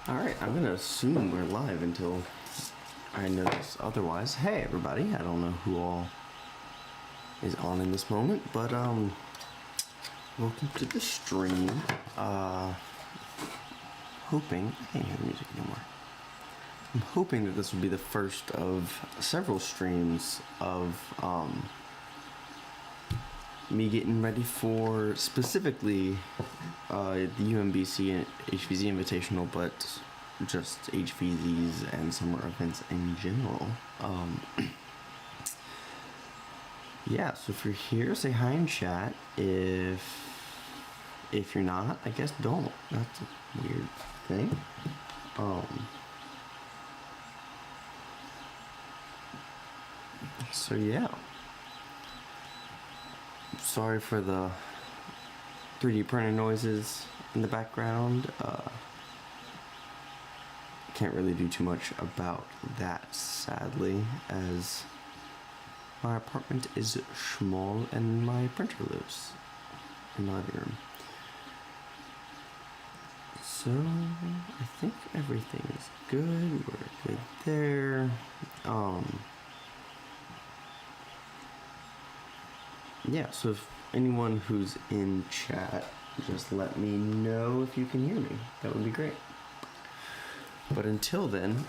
Alright, I'm gonna assume we're live until I notice otherwise. Hey everybody, I don't know who all is on in this moment, but welcome to the stream. Hoping, I can't hear the music anymore. I'm hoping that this will be the first of several streams of me getting ready for specifically the UMBC and HvZ Invitational, but just HvZs and summer events in general. Yeah, so if you're here, say hi in chat. If you're not, I guess don't. That's a weird thing. So yeah. Sorry for the 3D printer noises in the background. Can't really do too much about that, sadly, as my apartment is small and my printer lives in my living room. So I think everything is good. We're good there. Yeah, so if anyone who's in chat, just let me know if you can hear me. That would be great. But until then,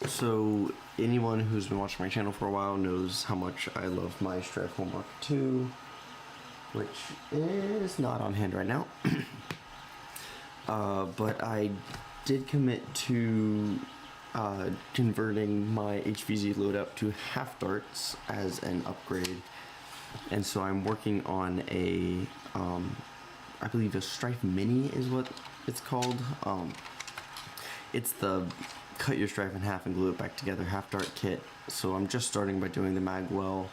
so anyone who's been watching my channel for a while knows how much I love my Stryfe Mark II, which is not on hand right now. But I did commit to converting my HvZ loadout to half darts as an upgrade, and so I'm working on a I believe a Stryfe Mini is what it's called. It's the cut your Stryfe in half and glue it back together half dart kit. So I'm just starting by doing the magwell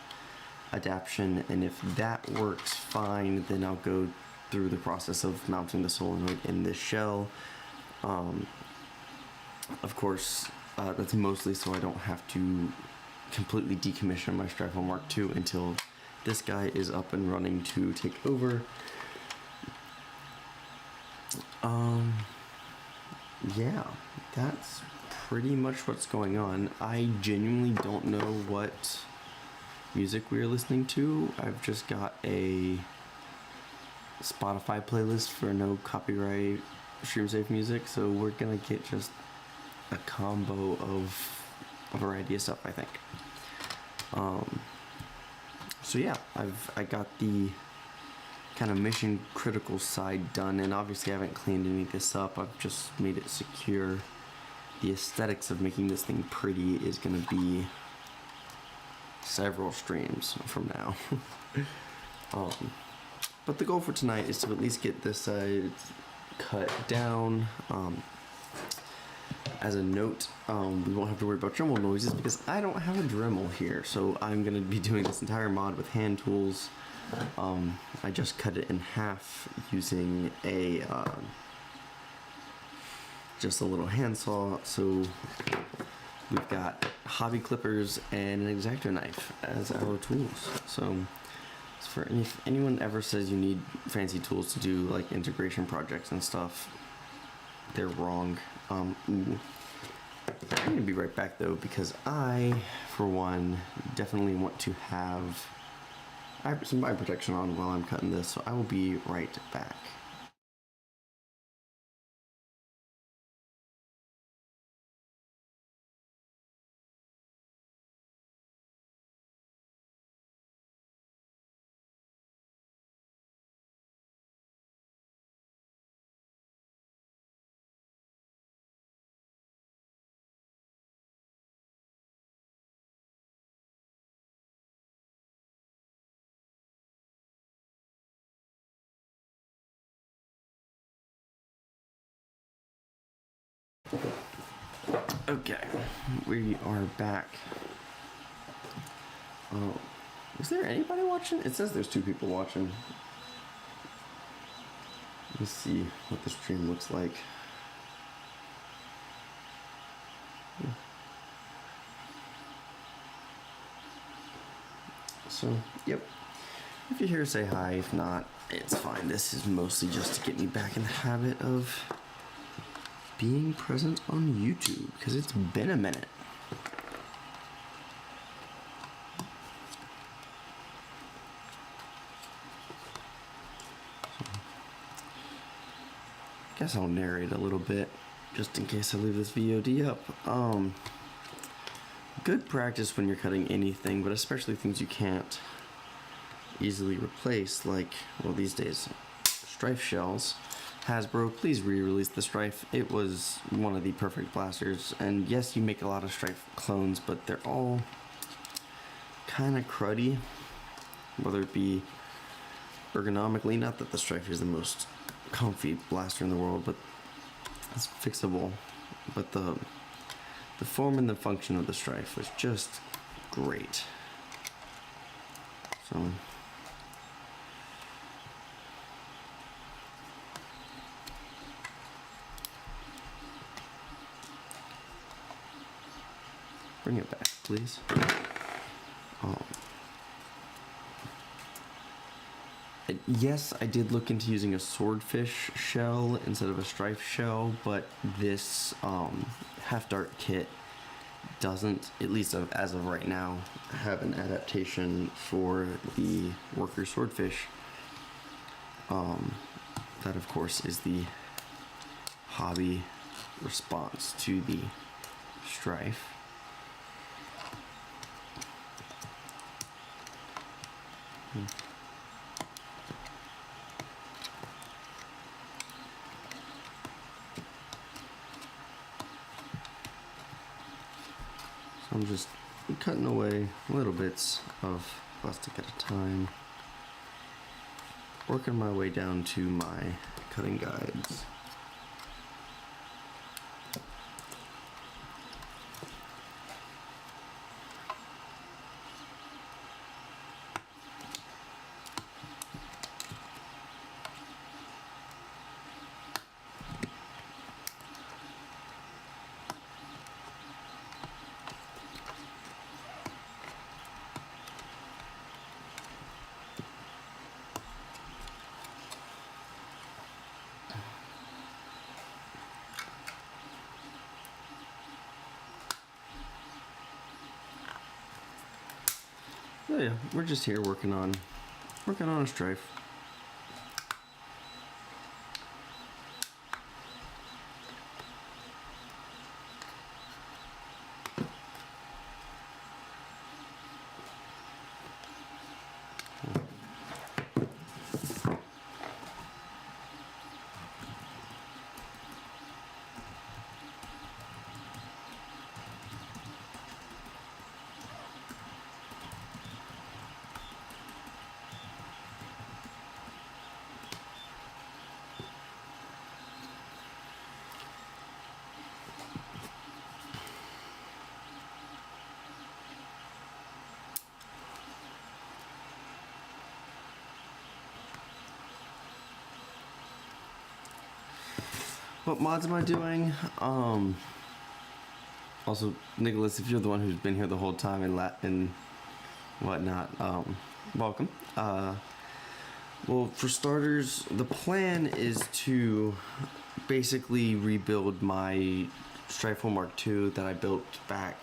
adaptation, and if that works fine, then I'll go through the process of mounting the solenoid in this shell. Of course, that's mostly so I don't have to completely decommission my Stryfe Mark II until this guy is up and running to take over. Yeah, that's pretty much what's going on. I genuinely don't know what music we're listening to. I've just got a Spotify playlist for no copyright stream safe music, so we're gonna get just a combo of a variety of stuff, I think. So yeah, I got the kind of mission critical side done, and obviously I haven't cleaned any of this up. I've just made it secure. The aesthetics of making this thing pretty is gonna be several streams from now. But the goal for tonight is to at least get this side cut down. As a note, we won't have to worry about Dremel noises because I don't have a Dremel here, so I'm going to be doing this entire mod with hand tools. I just cut it in half using a just a little handsaw, so we've got hobby clippers and an X-Acto knife as our tools. So for if anyone ever says you need fancy tools to do like integration projects and stuff, they're wrong. I'm gonna be right back though, because I, for one, definitely want to have some eye protection on while I'm cutting this, so I will be right back. Okay, we are back. Oh, is there anybody watching? It says there's 2 people watching. Let's see what the stream looks like. So, yep. If you're here, say hi. If not, it's fine. This is mostly just to get me back in the habit of being present on YouTube, because it's been a minute. I guess I'll narrate a little bit, just in case I leave this VOD up. Good practice when you're cutting anything, but especially things you can't easily replace, like, well, these days, Stryfe shells. Hasbro, please re-release the Stryfe. It was one of the perfect blasters, and yes, you make a lot of Stryfe clones, but they're all kind of cruddy, whether it be ergonomically, not that the Stryfe is the most comfy blaster in the world, but it's fixable. But the form and the function of the Stryfe was just great. So bring it back, please. Yes, I did look into using a swordfish shell instead of a Stryfe shell, but this half dart kit doesn't, at least as of right now, have an adaptation for the worker swordfish. That of course is the hobby response to the Stryfe. So I'm just cutting away little bits of plastic at a time, working my way down to my cutting guides. So yeah, we're just here working on a Stryfe. What mods am I doing? Also, Nicholas, if you're the one who's been here the whole time and whatnot, welcome. Well, for starters, the plan is to basically rebuild my Stryfe Mark II that I built back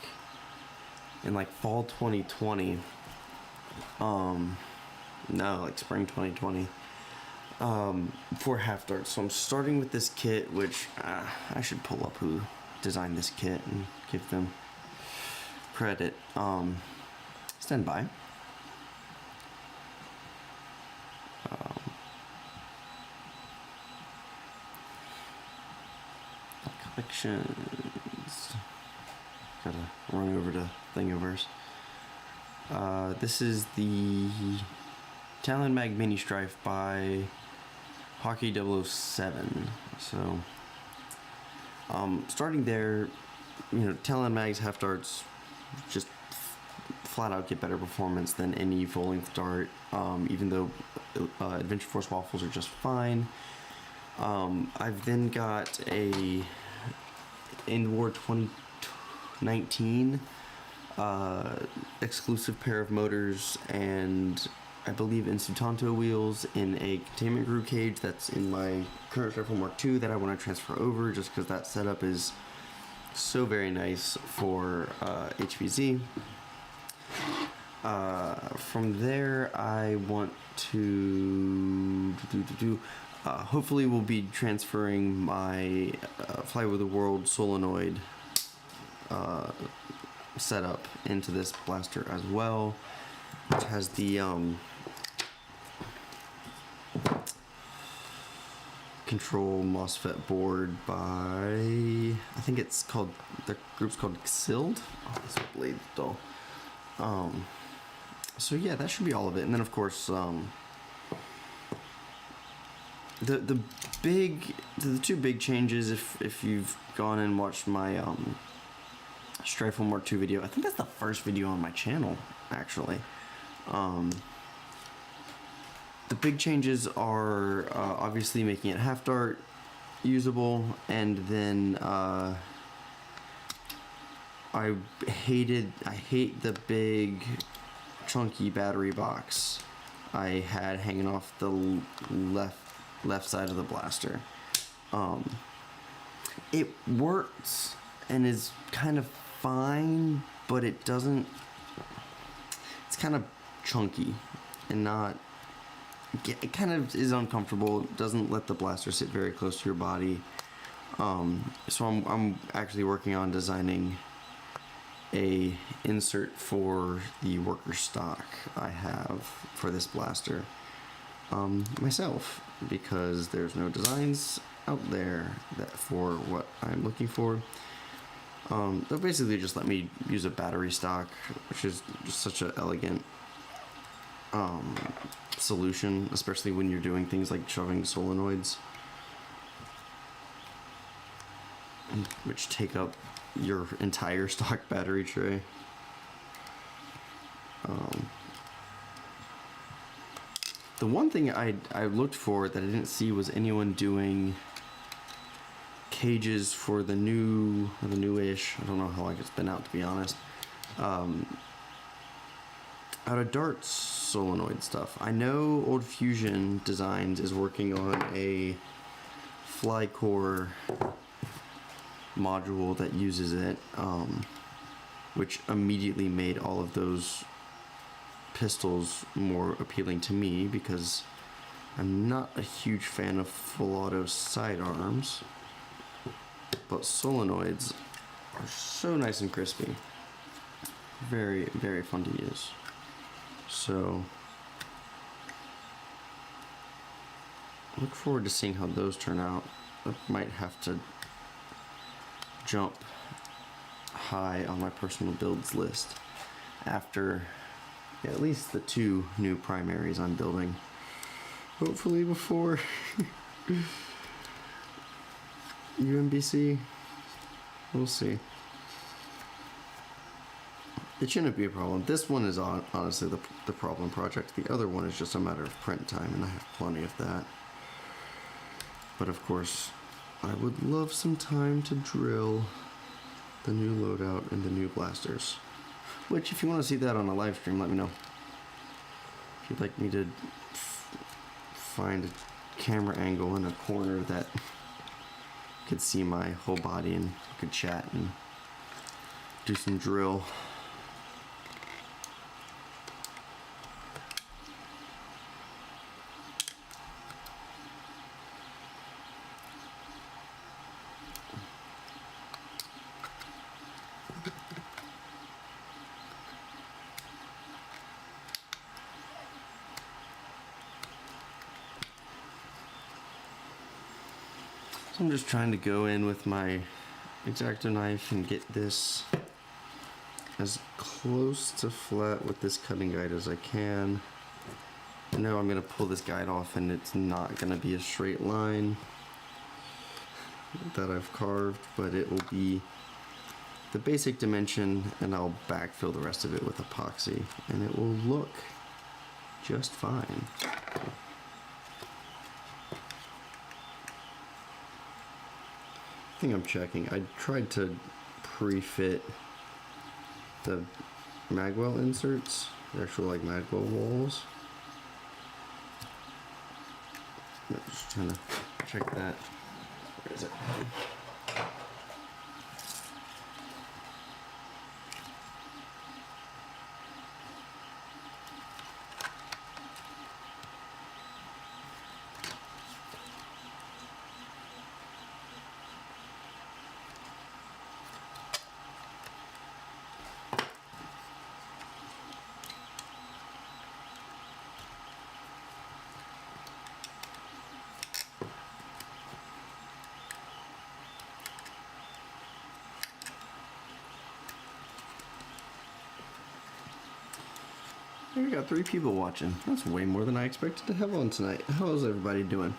in like fall 2020. No, like spring 2020. For half darts. So I'm starting with this kit, which I should pull up who designed this kit and give them credit. Stand by. Collections. Gotta run over to Thingiverse. This is the Talon Mag Mini Stryfe by Hockey 007. So, starting there, you know, Talon Mags half darts just flat out get better performance than any full length dart. Even though Adventure Force waffles are just fine. I've then got a in War 2019 exclusive pair of motors and I believe, Insutanto wheels in a containment groove cage that's in my current Stryfe Mark II that I want to transfer over just because that setup is so very nice for HvZ. From there, I want to hopefully we'll be transferring my Fly with the World solenoid setup into this blaster as well, which has the control MOSFET board by, I think it's called, the group's called HvZ. Oh, this blade dull. So yeah, that should be all of it. And then of course, the two big changes, if you've gone and watched my Stryfe Mark II video, I think that's the first video on my channel actually. The big changes are obviously making it half dart usable, and then I hate the big chunky battery box I had hanging off the left side of the blaster. It works and is kind of fine, but it doesn't, it's kind of chunky and not, it kind of is uncomfortable. It doesn't let the blaster sit very close to your body. So I'm actually working on designing a insert for the worker stock I have for this blaster myself, because there's no designs out there that for what I'm looking for. They'll basically just let me use a battery stock, which is just such an elegant solution, especially when you're doing things like shoving solenoids, which take up your entire stock battery tray. The one thing I looked for that I didn't see was anyone doing cages for the new, or the newish, I don't know how long it's been out, to be honest, out of dart solenoid stuff. I know Old Fusion Designs is working on a fly core module that uses it, which immediately made all of those pistols more appealing to me, because I'm not a huge fan of full auto sidearms, but solenoids are so nice and crispy. Very, very fun to use. So look forward to seeing how those turn out. I might have to jump high on my personal builds list after at least the 2 new primaries I'm building. Hopefully before UMBC. We'll see. It shouldn't be a problem. This one is honestly the problem project. The other one is just a matter of print time, and I have plenty of that. But of course, I would love some time to drill the new loadout and the new blasters. Which, if you want to see that on a live stream, let me know. If you'd like me to find a camera angle in a corner that could see my whole body and could chat and do some drill. So I'm just trying to go in with my X-Acto knife and get this as close to flat with this cutting guide as I can. I know I'm going to pull this guide off and it's not going to be a straight line that I've carved, but it will be the basic dimension, and I'll backfill the rest of it with epoxy, and it will look just fine. I think I'm checking. I tried to pre-fit the magwell inserts, the actual like magwell walls, I'm just trying to check that. Where is it? We got 3 people watching. That's way more than I expected to have on tonight. How is everybody doing?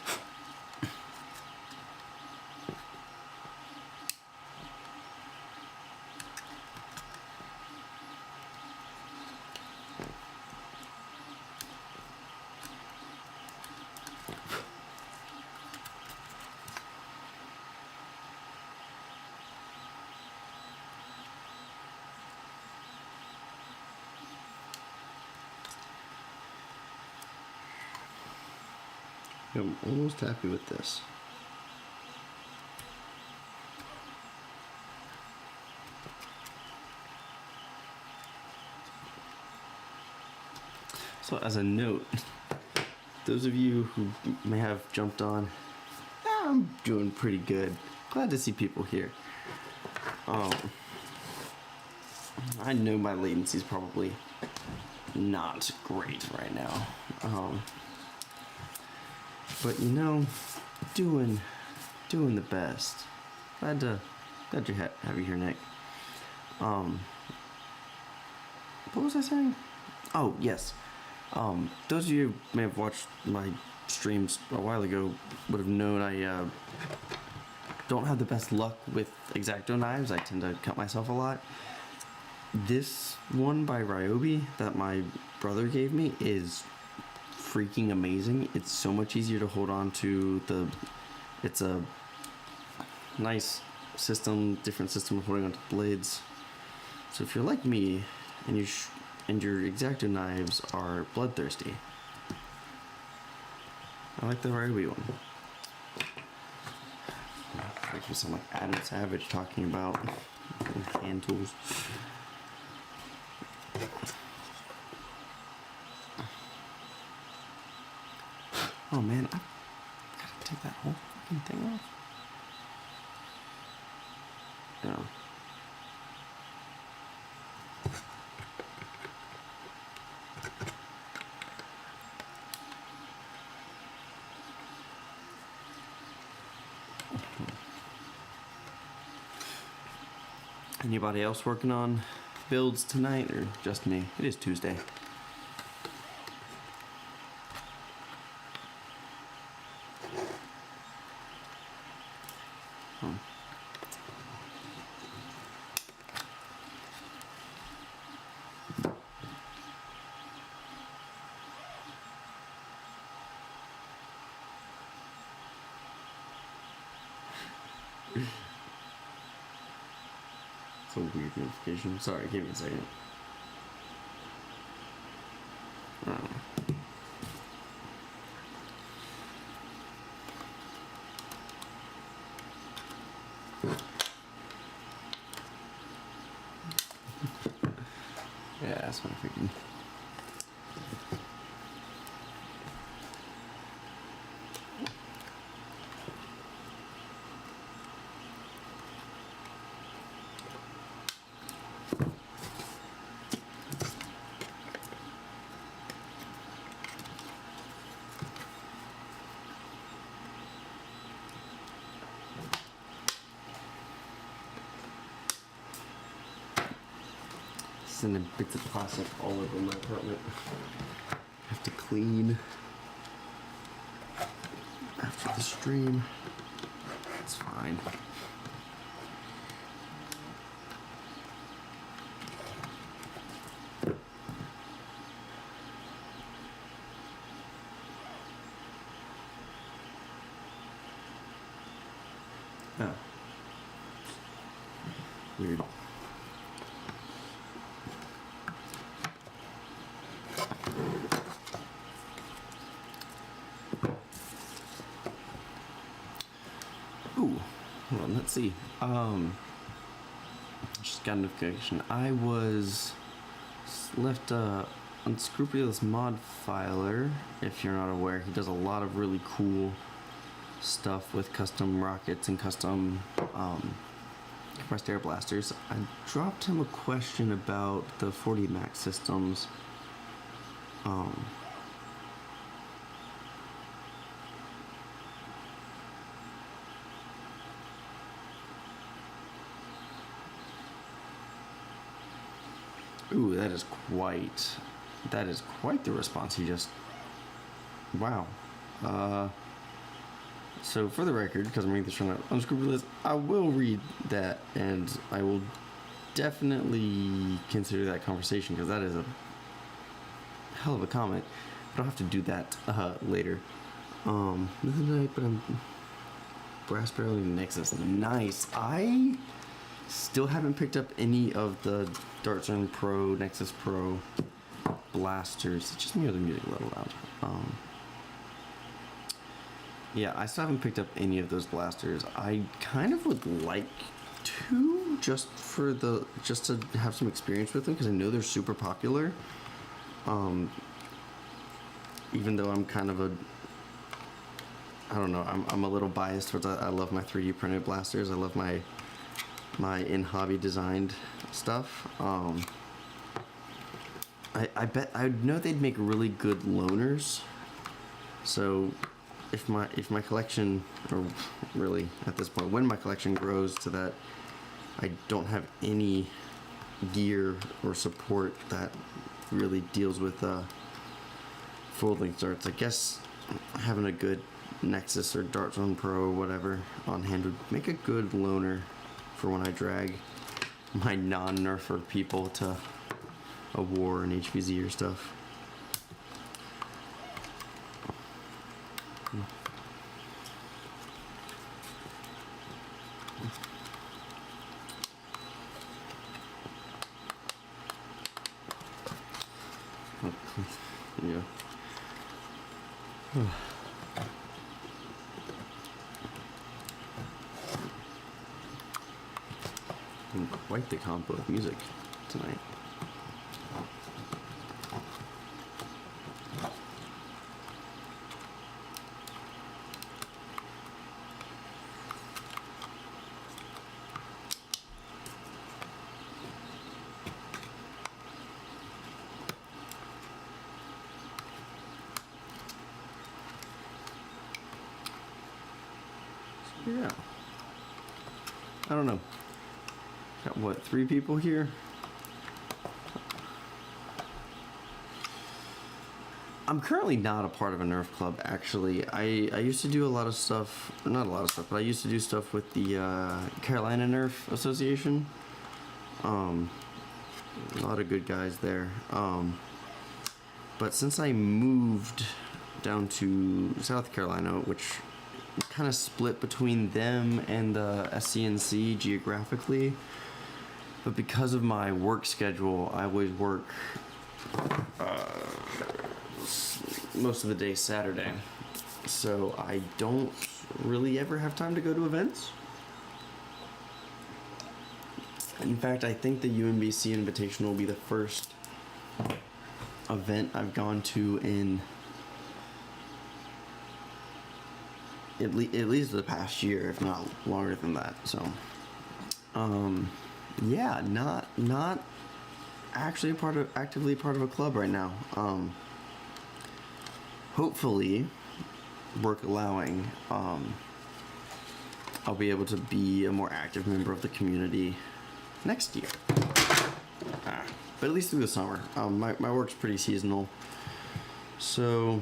I'm almost happy with this. So as a note, those of you who may have jumped on, I'm doing pretty good. Glad to see people here. I know my latency is probably not great right now. But you know, doing the best. Glad to have you here, Nick. What was I saying? Oh yes. Those of you who may have watched my streams a while ago would have known I don't have the best luck with X-Acto knives. I tend to cut myself a lot. This one by Ryobi that my brother gave me is freaking amazing. It's so much easier to hold on to. It's a nice system, different system of holding onto blades. So if you're like me and your X-Acto knives are bloodthirsty, I like the Ryobi one. Makes me sound like Adam Savage talking about hand tools. Oh man, I gotta take that whole fucking thing off. Yeah. Anybody else working on builds tonight, or just me? It is Tuesday. It's a weird notification. Sorry, give me a second. Yeah, that's what I'm thinking. Sending bits of plastic all over my apartment. I have to clean after the stream. It's fine. Oh. Weird. let's see. Just got a notification. I was left unscrupulous mod filer. If you're not aware, he does a lot of really cool stuff with custom rockets and custom compressed air blasters. I dropped him a question about the 40 max systems. Ooh, that is quite the response he just, wow. So for the record, because I'm reading this from unscrupulous, I will read that and I will definitely consider that conversation, because that is a hell of a comment. But I'll have to do that later. But I'm brass barrel Nexus, nice. I still haven't picked up any of the Dartzone Pro, Nexus Pro blasters. It's just me or the music level out. Yeah, I still haven't picked up any of those blasters. I kind of would like to, just to have some experience with them, because I know they're super popular. Even though I'm kind of I don't know, I'm a little biased towards, I love my 3D printed blasters. I love my in-hobby designed stuff. I know they'd make really good loaners. So if my collection, or really at this point, when my collection grows to that I don't have any gear or support that really deals with full-length darts, I guess having a good Nexus or Dartzone Pro or whatever on hand would make a good loaner for when I drag my non-nerfer people to a war in HvZ or stuff. Yeah. Quite the combo of music tonight. Yeah. I don't know. Got what, 3 people here? I'm currently not a part of a Nerf club, actually. I used to do a lot of stuff, not a lot of stuff, but I used to do stuff with the Carolina Nerf Association. A lot of good guys there. But since I moved down to South Carolina, which kind of split between them and the SCNC geographically, but because of my work schedule, I always work most of the day Saturday, so I don't really ever have time to go to events. In fact, I think the UMBC Invitational will be the first event I've gone to in at least the past year, if not longer than that. So, yeah, not actually actively part of a club right now. Hopefully, work allowing, I'll be able to be a more active member of the community next year. But at least through the summer. My work's pretty seasonal, so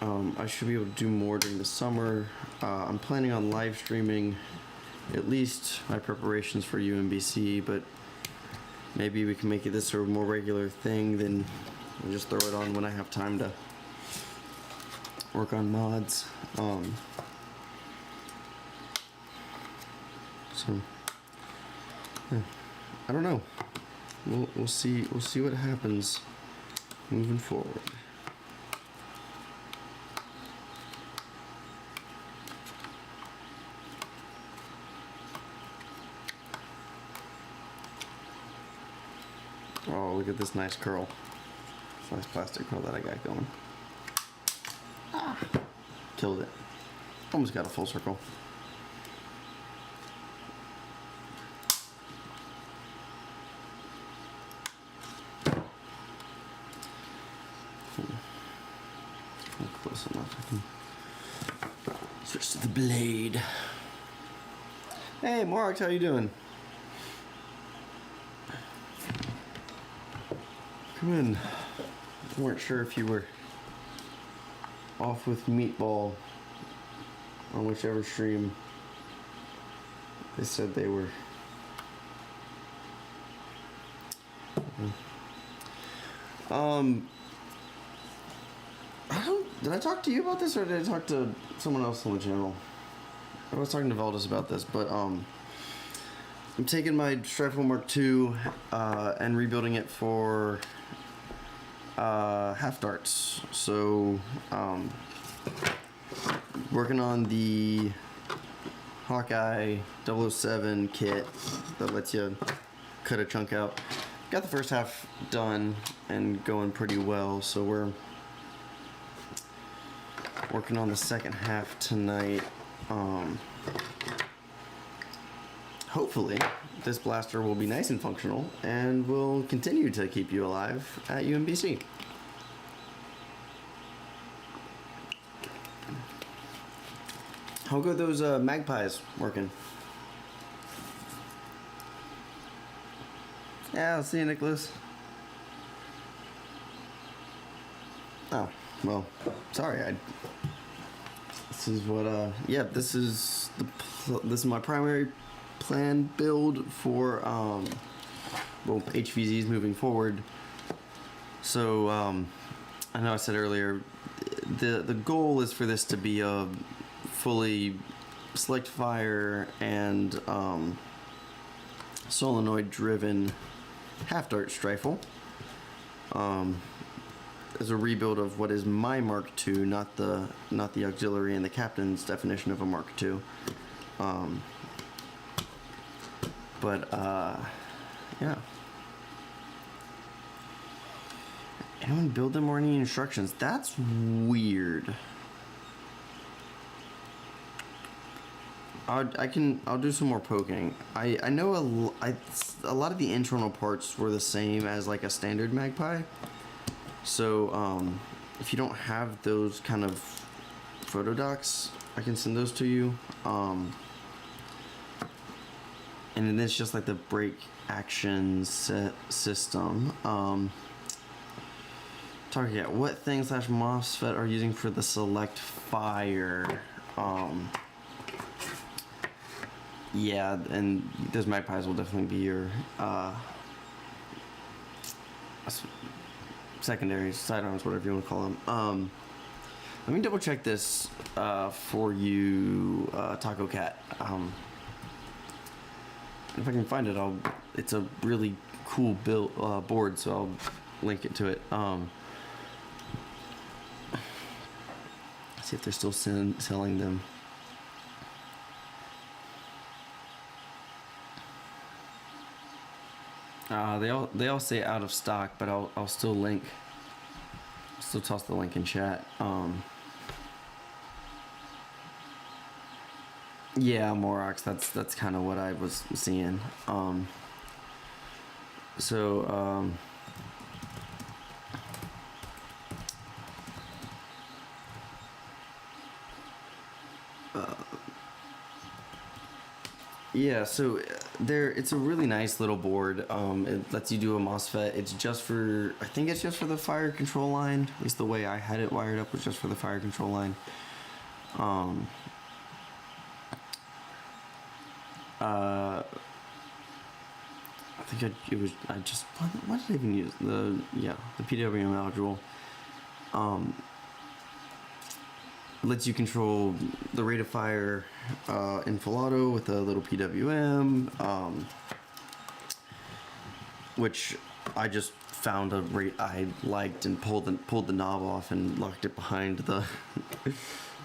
I should be able to do more during the summer. I'm planning on live streaming at least my preparations for UMBC, but maybe we can make it this sort of more regular thing, then I'll just throw it on when I have time to work on mods. So yeah, I don't know. We'll see what happens moving forward. Oh, look at this nice curl. This nice plastic curl that I got going. Ah, killed it. Almost got a full circle. Close enough. I can switch to the blade. Hey, Morax, how you doing? Come in. Weren't sure if you were off with Meatball on whichever stream they said they were. Did I talk to you about this, or did I talk to someone else on the channel? I was talking to Valdez about this, but I'm taking my Stryfe Mark II and rebuilding it for half darts. So working on the Hawkeye 007 kit that lets you cut a chunk out. Got the first half done and going pretty well, so we're working on the second half tonight. Hopefully this blaster will be nice and functional and will continue to keep you alive at UMBC. How good those magpies working? Yeah, I'll see you, Nicholas. Oh, well, sorry. This is what. Yeah, this is my primary plan build for well, HvZs moving forward. So I know I said earlier, the goal is for this to be a fully select fire and solenoid driven half dart Stryfe. As a rebuild of what is my Mark II, not the auxiliary and the captain's definition of a Mark II. Yeah. Anyone build them or any instructions? That's weird. I'll do some more poking. I know a lot of the internal parts were the same as like a standard Magpie. So if you don't have those kind of photo docs, I can send those to you. And then it's just like the brake action system. Talking about what thing / MOSFET are using for the select fire. Yeah, and those magpies will definitely be your secondary sidearms, whatever you want to call them. Let me double check this for you, Taco Cat. If I can find it, it's a really cool build board, so I'll link it to it. See if they're still selling them. They all say out of stock, but I'll still link. Still toss the link in chat. Yeah, Morox. That's kind of what I was seeing. Yeah, so it's a really nice little board. It lets you do a MOSFET. It's just for, I think it's just for the fire control line. At least the way I had it wired up was just for the fire control line. I think what did I even use? The PWM module. Lets you control the rate of fire in full auto with a little PWM, which I just found a rate I liked and pulled the knob off and locked it behind the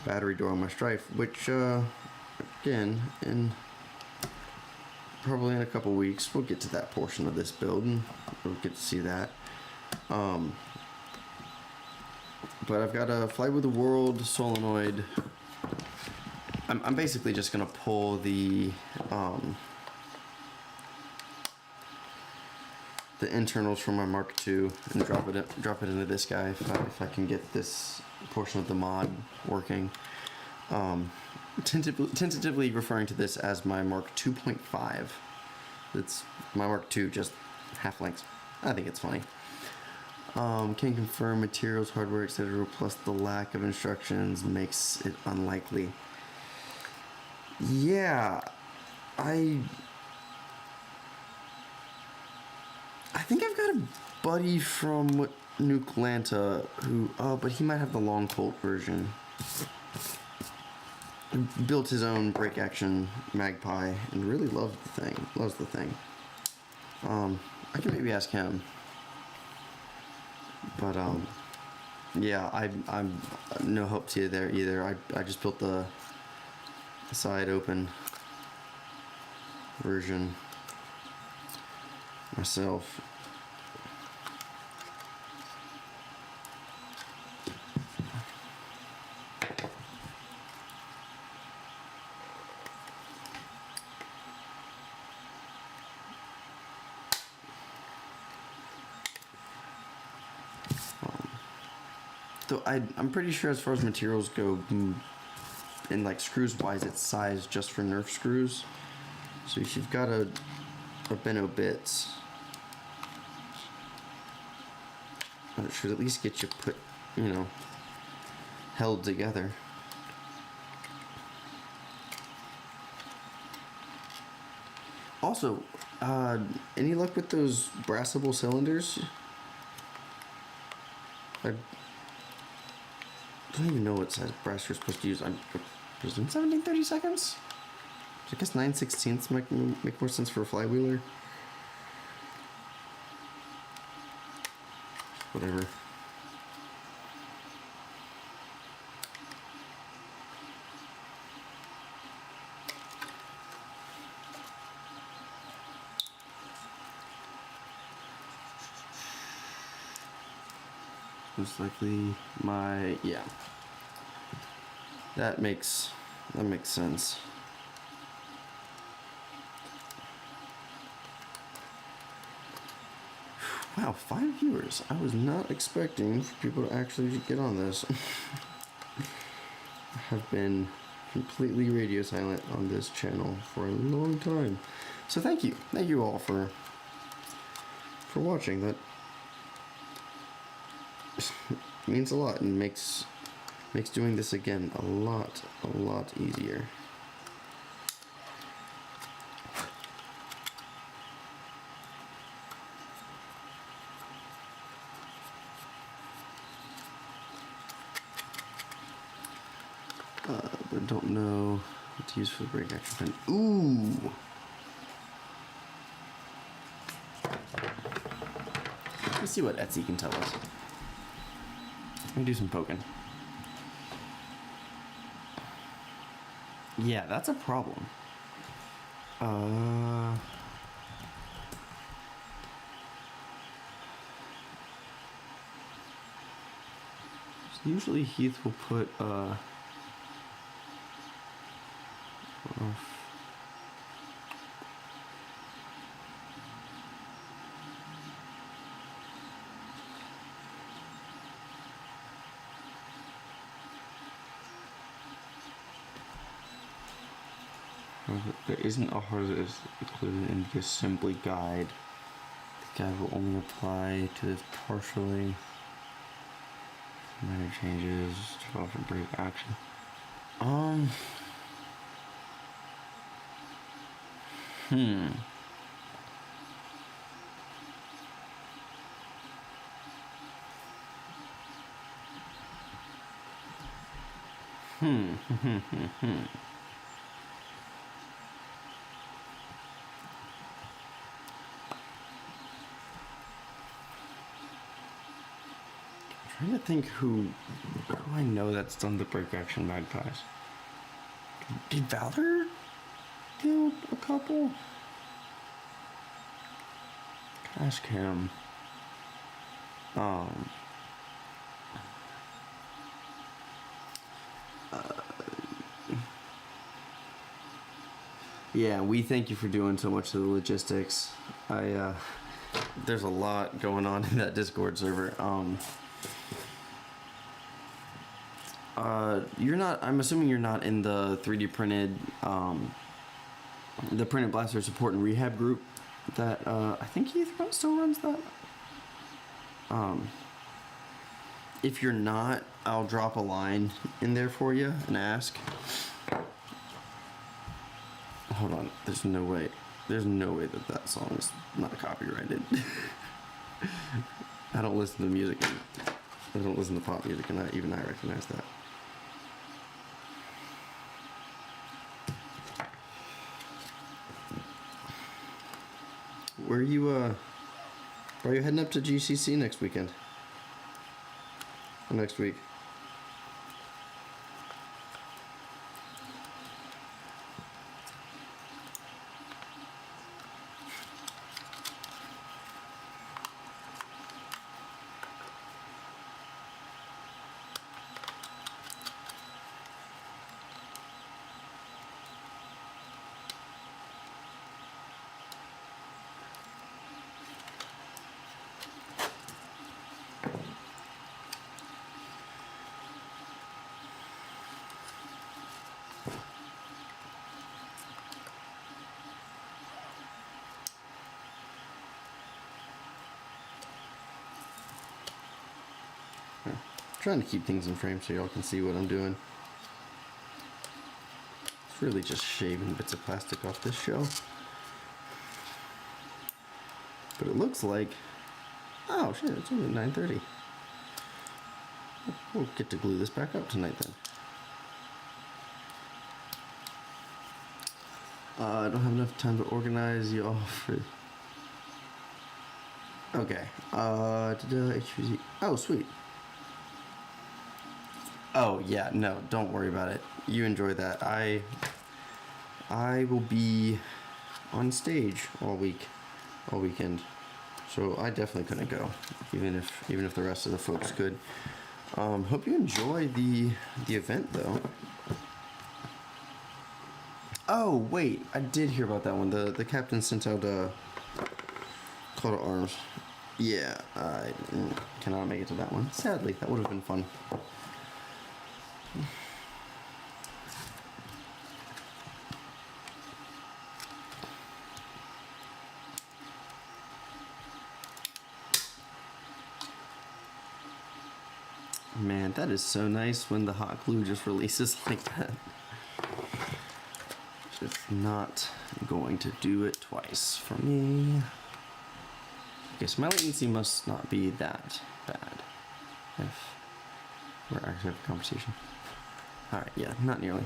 battery door on my Stryfe, which again, in probably in a couple weeks. We'll get to that portion of this build and we'll get to see that. But I've got a Fly with the World solenoid. I'm basically just gonna pull the internals from my Mark II and drop it into this guy if I can get this portion of the mod working. Tentatively referring to this as my Mark 2.5. It's my Mark II, just half length. I think it's funny. Can confirm materials, hardware, etc. Plus the lack of instructions makes it unlikely. Yeah, I think I've got a buddy from Nuklanta who, but he might have the long Colt version. He built his own break action Magpie and really loves the thing. I can maybe ask him. But yeah, I'm no help to you there either. I just built the side open version myself. So I'm pretty sure as far as materials go, and like screws wise, it's sized just for Nerf screws. So if you've got a Benno bits, it should at least get you put, held together. Also, any luck with those brassable cylinders? I don't even know what size brass you're supposed to use. I'm presume 1730 seconds? I guess 9/16 might make more sense for a flywheeler. Whatever. Most likely yeah. That makes sense. Wow, 5 viewers. I was not expecting for people to actually get on this. I have been completely radio silent on this channel for a long time. So thank you all for watching. That means a lot and makes doing this again a lot easier. But don't know what to use for the break action pen. Ooh! Let's see what Etsy can tell us. Let me do some poking. Yeah, that's a problem. So usually Heath will put there isn't a hard that is included in the assembly guide. The guide will only apply to this partially. Minor changes to offer break action. I'm trying to think who I know that's done the break action magpies. Did Valor do a couple? Ask him. Yeah, we thank you for doing so much of the logistics. There's a lot going on in that Discord server. You're not. I'm assuming you're not in the 3D printed, the printed blaster support and rehab group. That I think Heath still runs that. If you're not, I'll drop a line in there for you and ask. Hold on. There's no way. There's no way that that song is not copyrighted. I don't listen to music. I don't listen to pop music, and even I recognize that. Where are you? Are you heading up to GCC next weekend? Or next week? Trying to keep things in frame so y'all can see what I'm doing. It's really just shaving bits of plastic off this shelf. But it looks like, oh shit, it's only 9:30. We'll get to glue this back up tonight then. I don't have enough time to organize y'all for... Okay, HvZ. Oh, sweet. Oh yeah, no, don't worry about it. You enjoy that. I will be on stage all weekend. So I definitely couldn't go, even if the rest of the folks could. Hope you enjoy the event though. Oh wait, I did hear about that one. The captain sent out a call to arms. Yeah, I cannot make it to that one. Sadly, that would have been fun. Man, that is so nice when the hot glue just releases like that. Just not going to do it twice for me. Okay, so my latency must not be that bad if we're actually having a conversation. Alright, yeah, not nearly.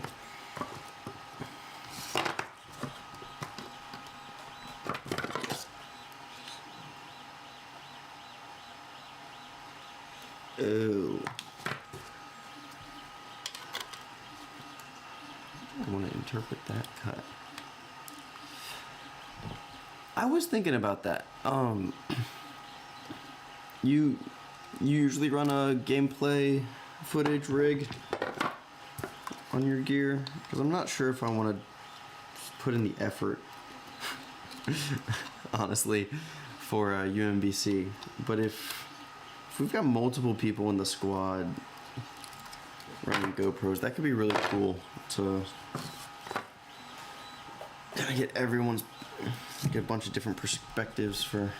Oh. I want to interpret that cut. I was thinking about that. You usually run a gameplay footage rig on your gear? Because I'm not sure if I want to put in the effort, honestly, for UMBC. But if we've got multiple people in the squad running GoPros, that could be really cool to kind of get everyone's, get a bunch of different perspectives for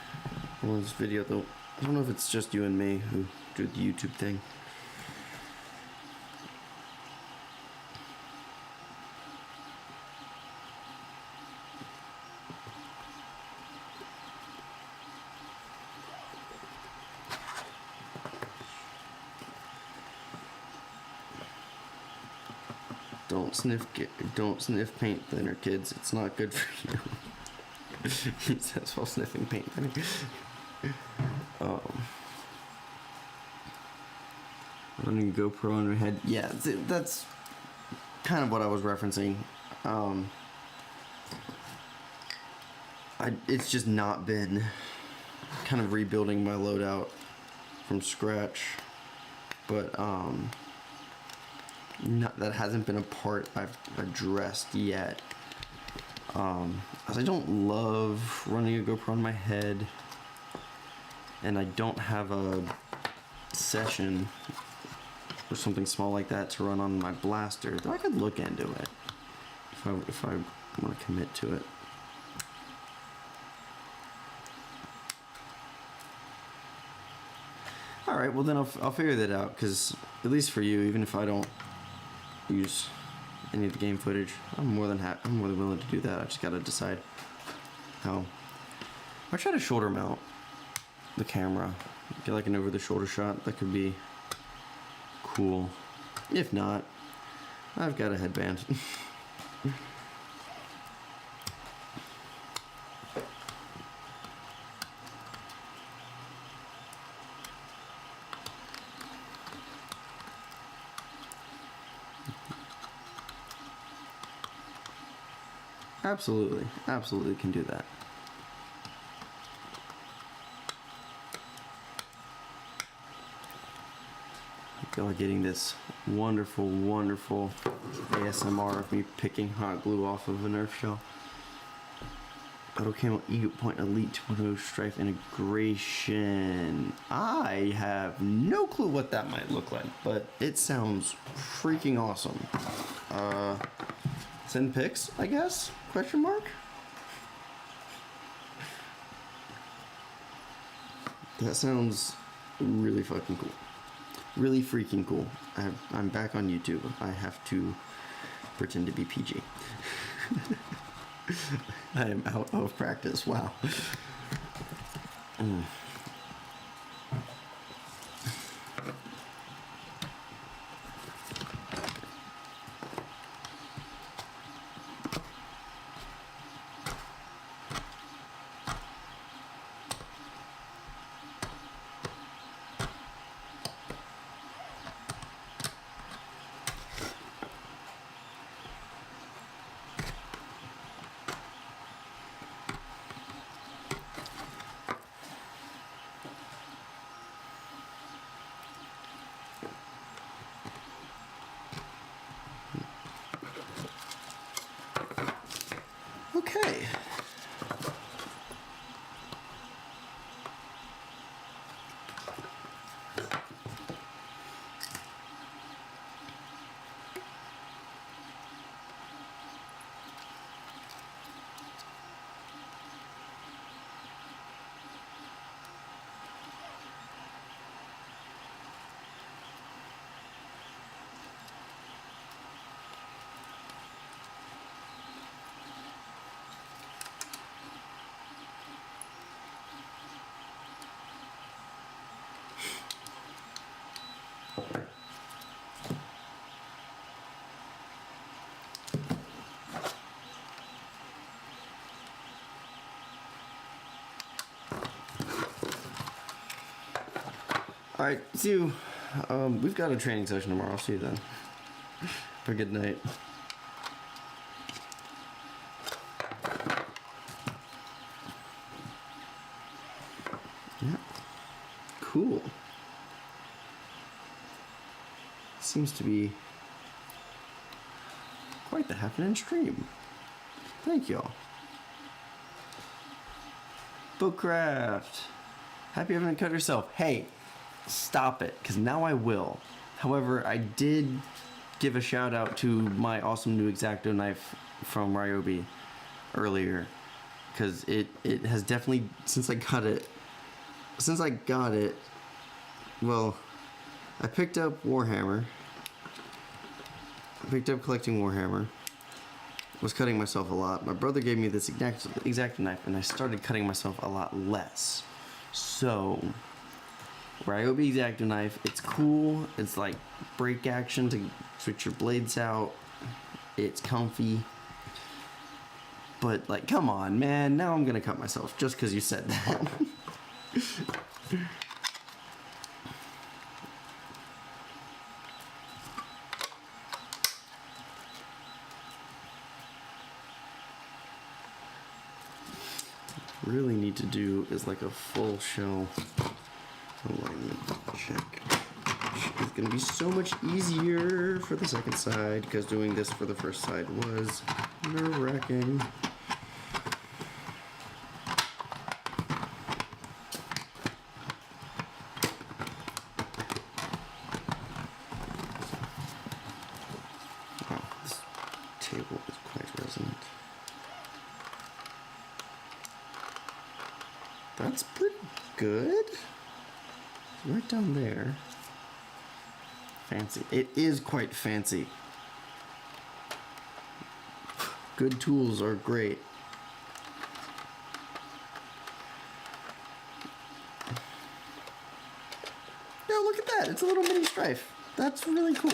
everyone's video. Though I don't know if it's just you and me who do the YouTube thing. Don't sniff paint thinner, kids. It's not good for you. He says while sniffing paint thinner. Running GoPro on your head. Yeah, that's kind of what I was referencing. It's just not been kind of rebuilding my loadout from scratch, but that hasn't been a part I've addressed yet. As I don't love running a GoPro on my head, and I don't have a session or something small like that to run on my blaster, though I could look into it if I want to commit to it. Alright, well then I'll figure that out, because at least for you, even if I don't use any of the game footage, I'm more than willing to do that. I just gotta decide how. I try to shoulder mount the camera, get like an over the shoulder shot. That could be cool. If not, I've got a headband. Absolutely can do that. I feel like getting this wonderful ASMR of me picking hot glue off of a Nerf shell. Auto Camo Eagle Point Elite 2.0 Stryfe integration. I have no clue what that might look like, but it sounds freaking awesome. Send pics, I guess? Question mark? That sounds really fucking cool. Really freaking cool. I'm back on YouTube. I have to pretend to be PG. I am out of practice. Wow. Okay. All right, see you. We've got a training session tomorrow. I'll see you then. Have a good night. Yeah. Cool. Seems to be quite the happening stream. Thank y'all. Bookcraft. Happy you haven't cut yourself. Hey, stop it, because now I will. However, I did give a shout out to my awesome new X-Acto knife from Ryobi earlier, because it has definitely, since I got it, well, I picked up Warhammer. I picked up collecting Warhammer. Was cutting myself a lot. My brother gave me this X-Acto knife, and I started cutting myself a lot less. So, Ryobi X-Acto knife, it's cool. It's like break action to switch your blades out. It's comfy. But like, come on, man. Now I'm gonna cut myself just because you said that. really need to do is like a full shell alignment check. It's gonna be so much easier for the second side because doing this for the first side was nerve-wracking. Wow, this table is quite resonant. That's pretty good. Right down there. Fancy. It is quite fancy. Good tools are great. No, look at that. It's a little mini Stryfe. That's really cool.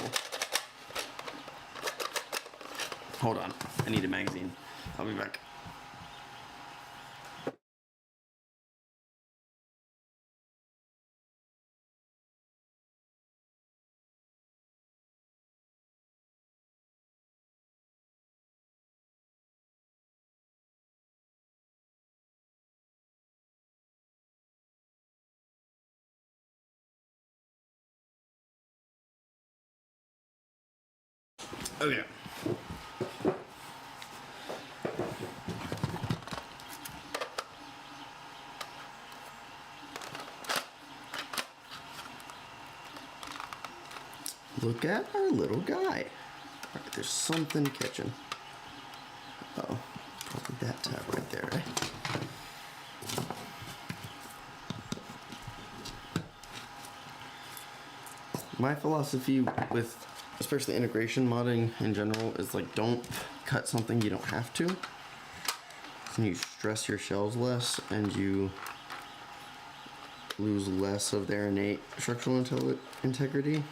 Hold on. I need a magazine. I'll be back. Okay. Look at our little guy. All right, there's something catching. Uh-oh, probably that tab right there, right? My philosophy with especially integration modding in general is like, don't cut something you don't have to. And you stress your shells less and you lose less of their innate structural integrity.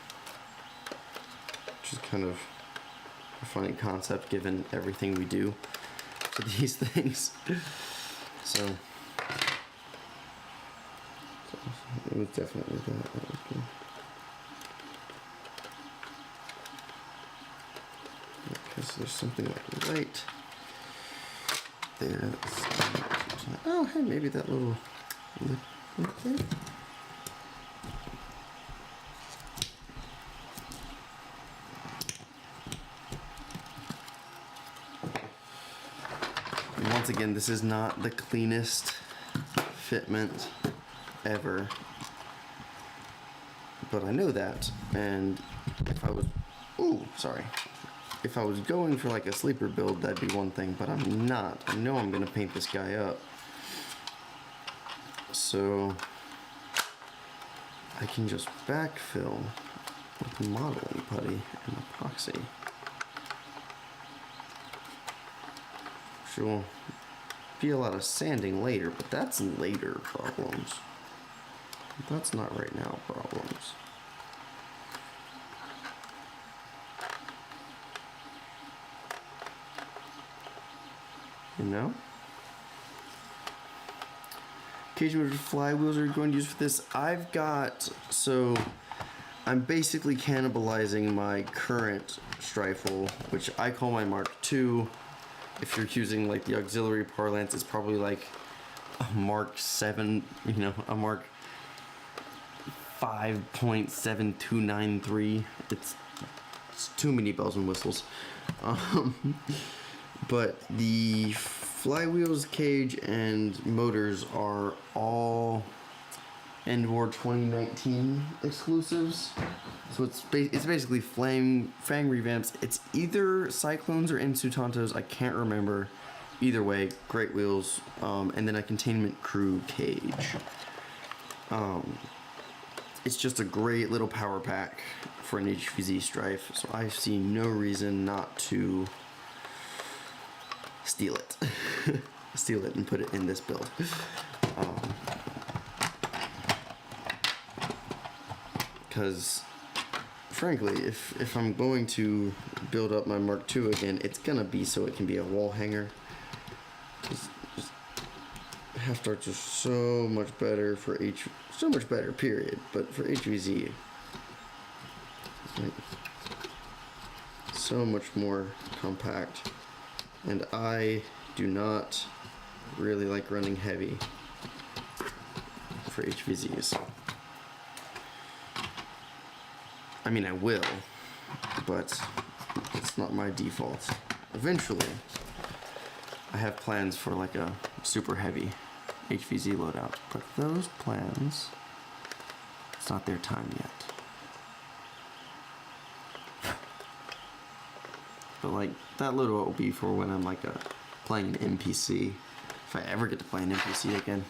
Which is kind of a funny concept given everything we do to these things. So it was definitely that. That was good. Okay, so there's something like right there. Oh, hey, maybe that little lip right there. And once again, this is not the cleanest fitment ever, but I know that, and if I was, if I was going for like a sleeper build, that'd be one thing, but I'm not. I know I'm gonna paint this guy up, so I can just backfill with modeling putty and epoxy. Which will be a lot of sanding later, but that's later problems. That's not right now problems. You know? Cage motor flywheels are going to use for this. I've got, so I'm basically cannibalizing my current Stryfe, which I call my Mark II. If you're using like the auxiliary parlance, it's probably like a Mark 7, you know, a Mark 5.7293. It's too many bells and whistles. But the flywheels, cage, and motors are all Endwar 2019 exclusives. So it's basically Fang revamps. It's either Cyclones or Insutantos. I can't remember. Either way, great wheels. And then a containment crew cage. It's just a great little power pack for an HvZ Stryfe. So I see no reason not to steal it. Steal it and put it in this build. Because frankly, if I'm going to build up my Mark II again, it's gonna be so it can be a wall hanger. Just half darts are so much better for so much better, period. But for HvZ, it's like so much more compact. And I do not really like running heavy for HvZs. I mean, I will, but it's not my default. Eventually, I have plans for like a super heavy HvZ loadout, but those plans, it's not their time yet. But like, that loadout will be for when I'm like playing an NPC, if I ever get to play an NPC again,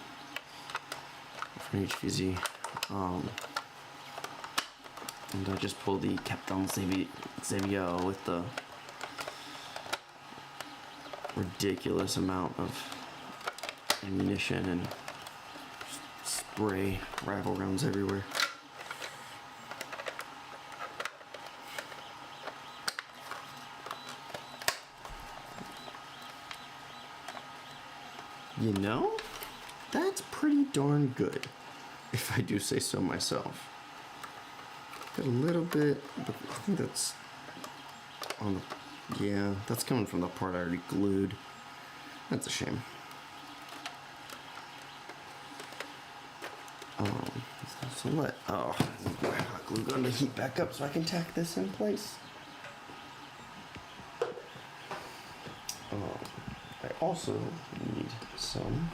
for an HvZ. And I just pulled the Captain Xavier with the ridiculous amount of ammunition and spray rifle rounds everywhere. You know, that's pretty darn good, if I do say so myself. Got a little bit, but I think that's on the, yeah, that's coming from the part I already glued. That's a shame. So let, oh, I need my hot glue gun to heat back up so I can tack this in place. I also need some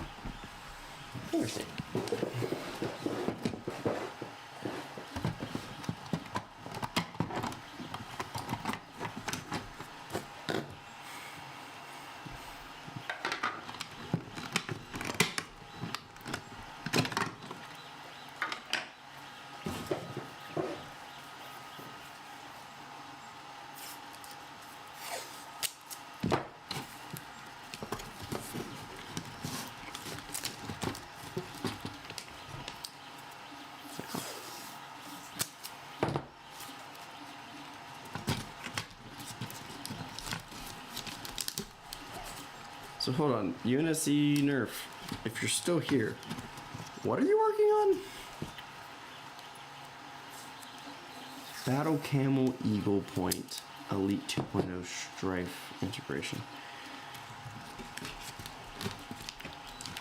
finger tape. So hold on, UNSC Nerf, if you're still here, what are you working on? Battle Camel Eagle Point Elite 2.0 Stryfe integration.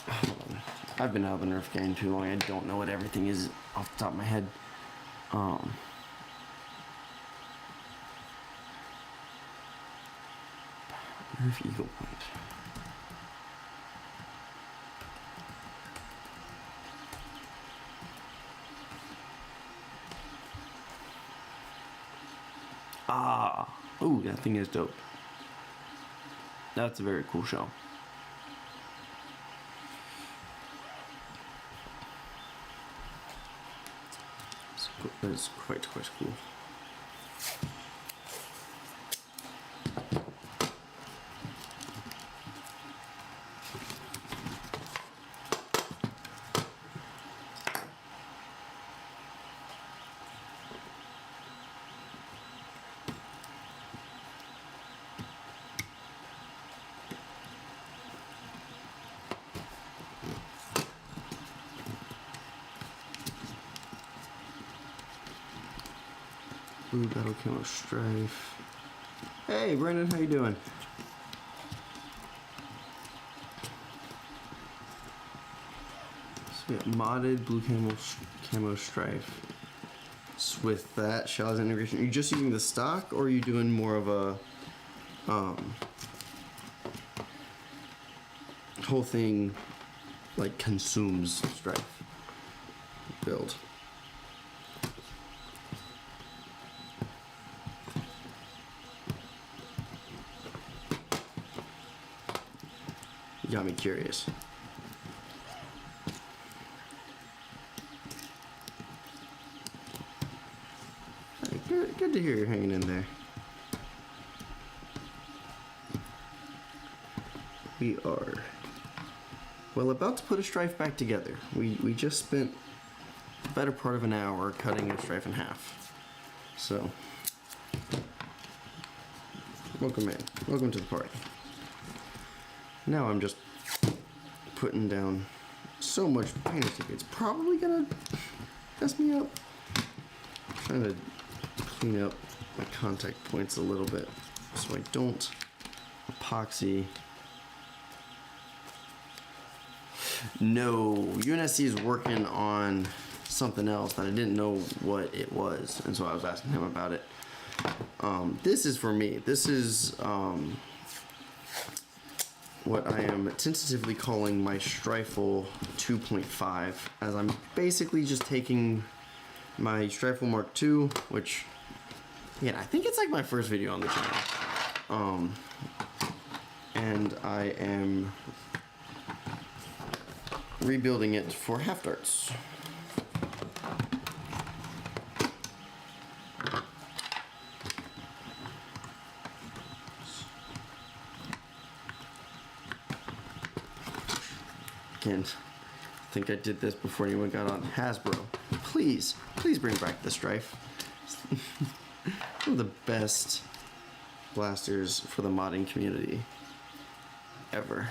Hold on. I've been out of the Nerf game too long, I don't know what everything is off the top of my head. Nerf Eagle Point. Ah, ooh, that thing is dope. That's a very cool shell. That's quite cool. Blue Battle Camo Stryfe. Hey, Brandon, how you doing? So we got modded Blue Camo Stryfe. With that shells integration, are you just using the stock, or are you doing more of a whole thing like consumes Stryfe build? You got me curious. Hey, good to hear you're hanging in there. We are, well, about to put a Stryfe back together. We just spent the better part of an hour cutting a Stryfe in half. So, welcome in. Welcome to the party. Now I'm just putting down so much painter's tape, it's probably gonna mess me up. I'm trying to clean up my contact points a little bit so I don't epoxy No, UNSC is working on something else that I didn't know what it was, and so I was asking him about it. This is for me. This is what I am tentatively calling my Stryfe 2.5, as I'm basically just taking my Stryfe Mark II, which, again, I think it's like my first video on the channel, and I am rebuilding it for half darts. Again, I think I did this before anyone got on. Hasbro, please bring back the Stryfe. One of the best blasters for the modding community ever.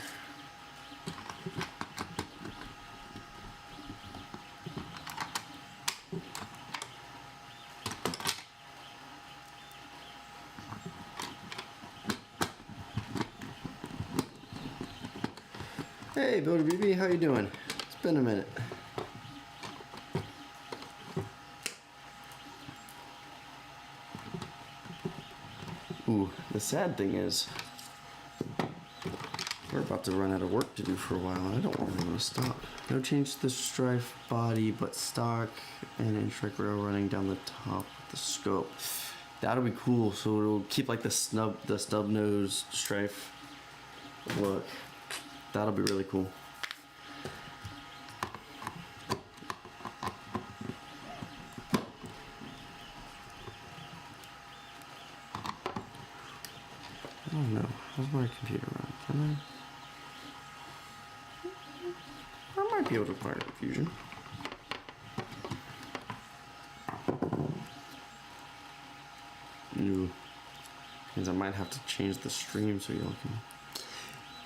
Hey, Builder BB, how you doing? It's been a minute. Ooh, the sad thing is, we're about to run out of work to do for a while, and I don't really want to stop. No change to the Stryfe body, but stock and inch-strike rail running down the top with the scope. That'll be cool, so it'll keep like the stub nose Stryfe look. That'll be really cool. I don't know. How's my computer run? Can I might be able to fire it Fusion. Ooh. Means I might have to change the stream so y'all can.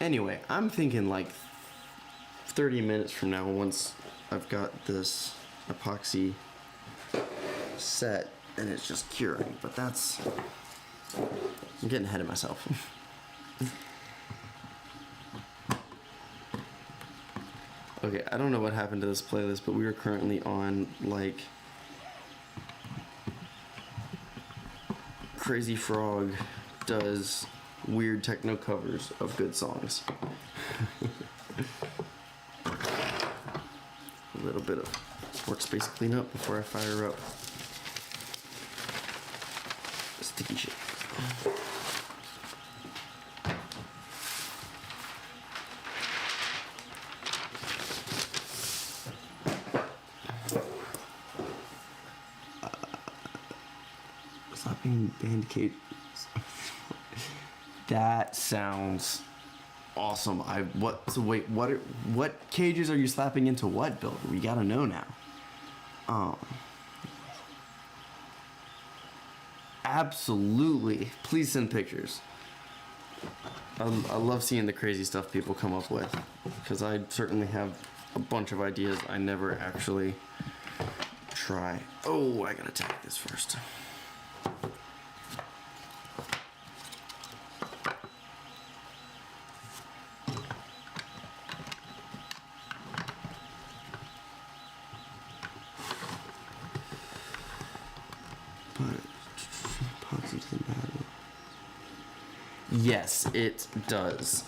Anyway, I'm thinking like 30 minutes from now, once I've got this epoxy set and it's just curing, but that's, I'm getting ahead of myself. Okay, I don't know what happened to this playlist, but we are currently on like Crazy Frog does weird techno covers of good songs. A little bit of workspace cleanup before I fire up sticky shit. Slapping band cage. That sounds awesome. What cages are you slapping into what builder? We gotta know now. Absolutely. Please send pictures. I love seeing the crazy stuff people come up with, because I certainly have a bunch of ideas I never actually try. Oh, I gotta tag this first. Yes, it does.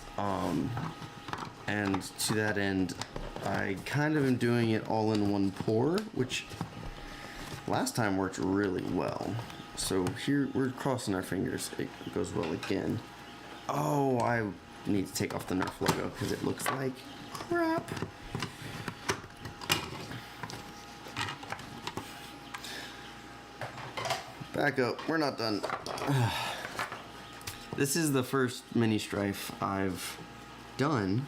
And to that end, I kind of am doing it all in one pour, which last time worked really well. So here, we're crossing our fingers. It goes well again. Oh, I need to take off the Nerf logo because it looks like crap. Back up, we're not done. This is the first mini Stryfe I've done,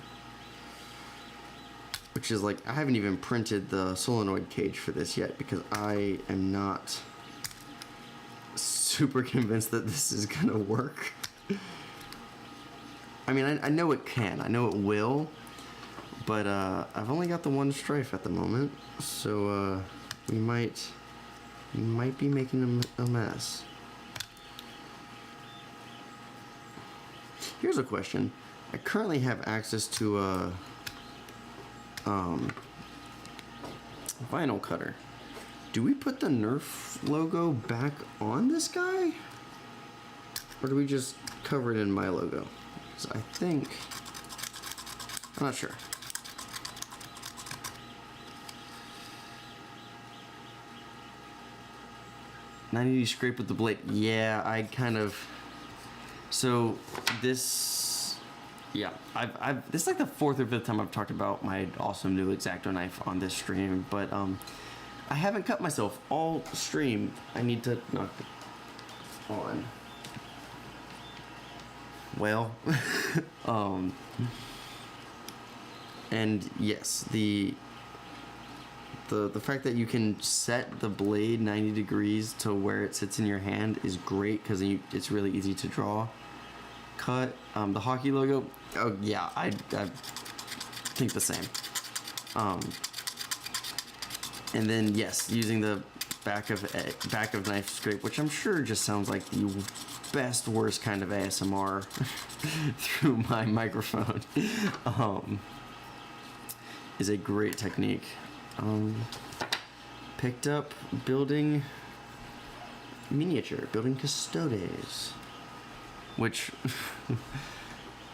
which is like, I haven't even printed the solenoid cage for this yet because I am not super convinced that this is gonna work. I mean, I know it can, I know it will, but I've only got the one Stryfe at the moment, so we might be making a mess. Here's a question. I currently have access to vinyl cutter. Do we put the Nerf logo back on this guy? Or do we just cover it in my logo? So I think, I'm not sure. "90 scrape with the blade." Yeah, I kind of. So this, yeah, this is like the 4th or 5th time I've talked about my awesome new X-Acto knife on this stream, but I haven't cut myself all stream. I need to knock it on. Well, and yes, the fact that you can set the blade 90 degrees to where it sits in your hand is great, because it's really easy to draw. Cut the hockey logo. Oh yeah, I think the same. And then yes, using the back of knife scrape, which I'm sure just sounds like the best worst kind of ASMR through my microphone, is a great technique. Picked up building custodes, which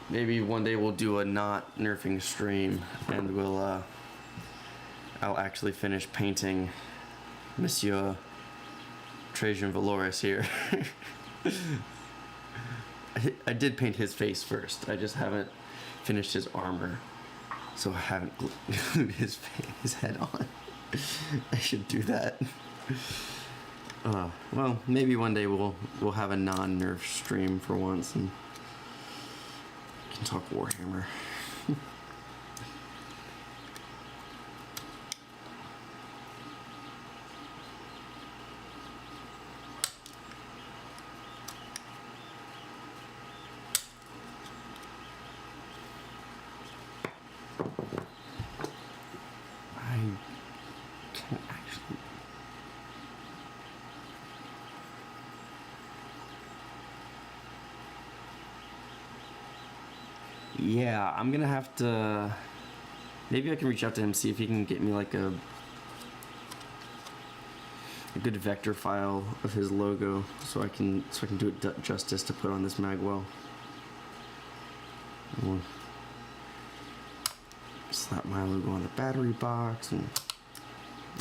maybe one day we'll do a not nerfing stream, and I'll actually finish painting Monsieur Trajan Valoris here. I did paint his face first. I just haven't finished his armor, so I haven't glued his head on. I should do that. Well, maybe one day we'll have a non-Nerf stream for once and can talk Warhammer. Yeah, I'm gonna have to. Maybe I can reach out to him, see if he can get me like a good vector file of his logo, so I can do it justice to put on this magwell. We'll slap my logo on the battery box, and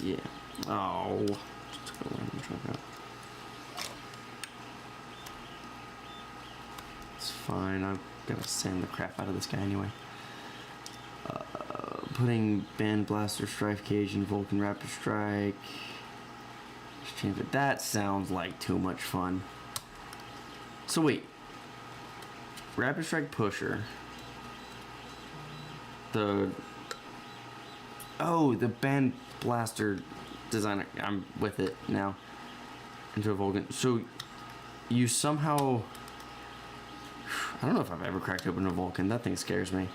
yeah. Oh, just go ahead and try that. It's fine. I've gotta sand the crap out of this guy anyway. Putting Band Blaster Stryfe Cage in Vulcan Rapid Strike. Just change it. That sounds like too much fun. So wait. Rapid Strike Pusher. The Band Blaster designer. I'm with it now. Into a Vulcan. So you somehow. I don't know if I've ever cracked open a Vulcan. That thing scares me.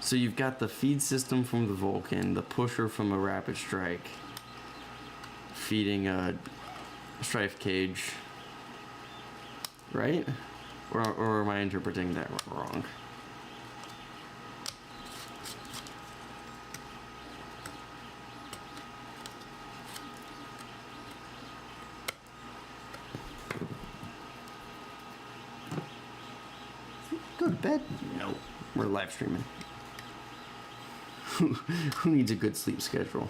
So you've got the feed system from the Vulcan, the pusher from a Rapid Strike, feeding a Stryfe Cage, right? Or am I interpreting that wrong? Go to bed? No, we're live streaming. Who needs a good sleep schedule?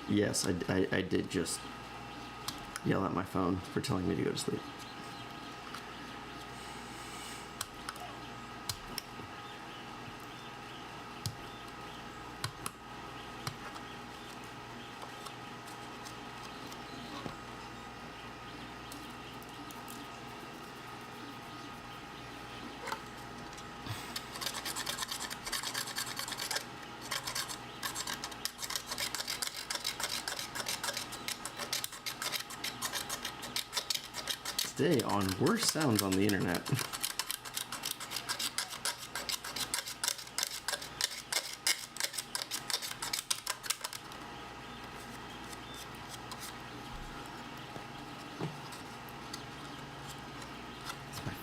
Yes, I did just yell at my phone for telling me to go to sleep. Today on worst sounds on the internet.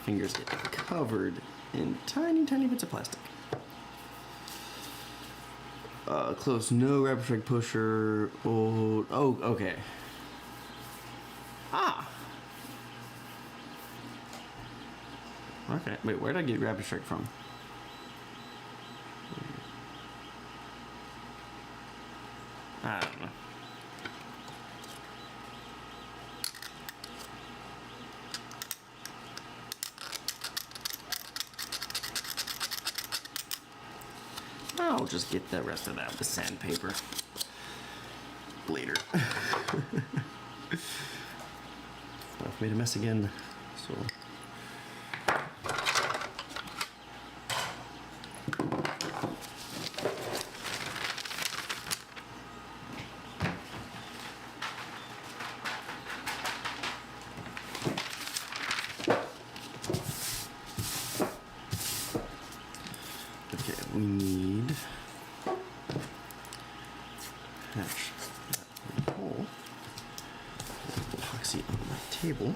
fingers get covered in tiny, tiny bits of plastic. Close, no rapid strike pusher. Oh, okay. Ah. Okay, wait, where did I get rapid strike from? I don't know. I'll just get the rest of that with sandpaper later. I've made a mess again, so. Okay, we need patch that hole. Epoxy on my table.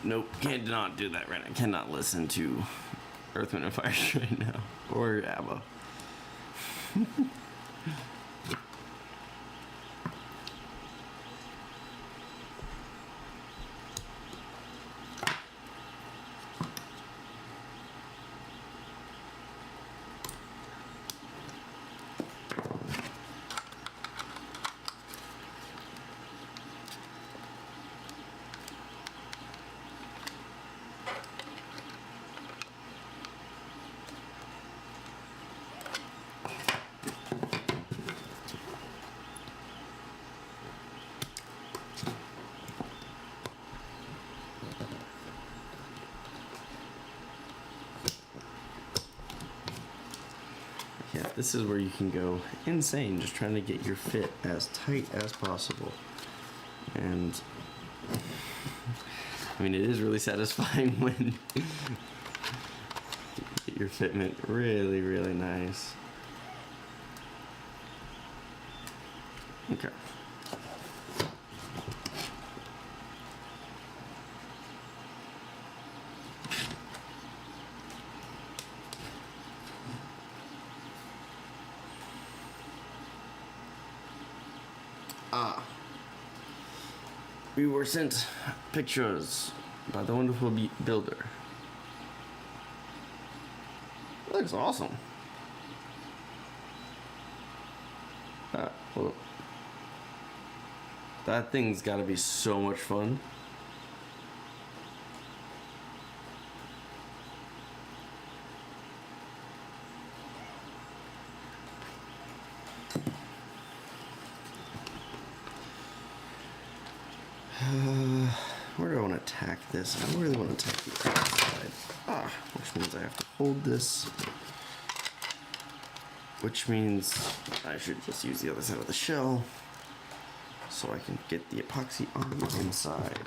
Nope, cannot do that right now. Cannot listen to Earth, Wind, and Fire right now. Or ABBA. Yeah, this is where you can go insane just trying to get your fit as tight as possible. And I mean, it is really satisfying when you get your fitment really, really nice. Okay. We were sent pictures by the wonderful builder. Looks awesome. Well, that thing's gotta be so much fun. Where do I want to tack this? I really want to tack the outside. Which means I have to hold this. Which means I should just use the other side of the shell so I can get the epoxy on the inside.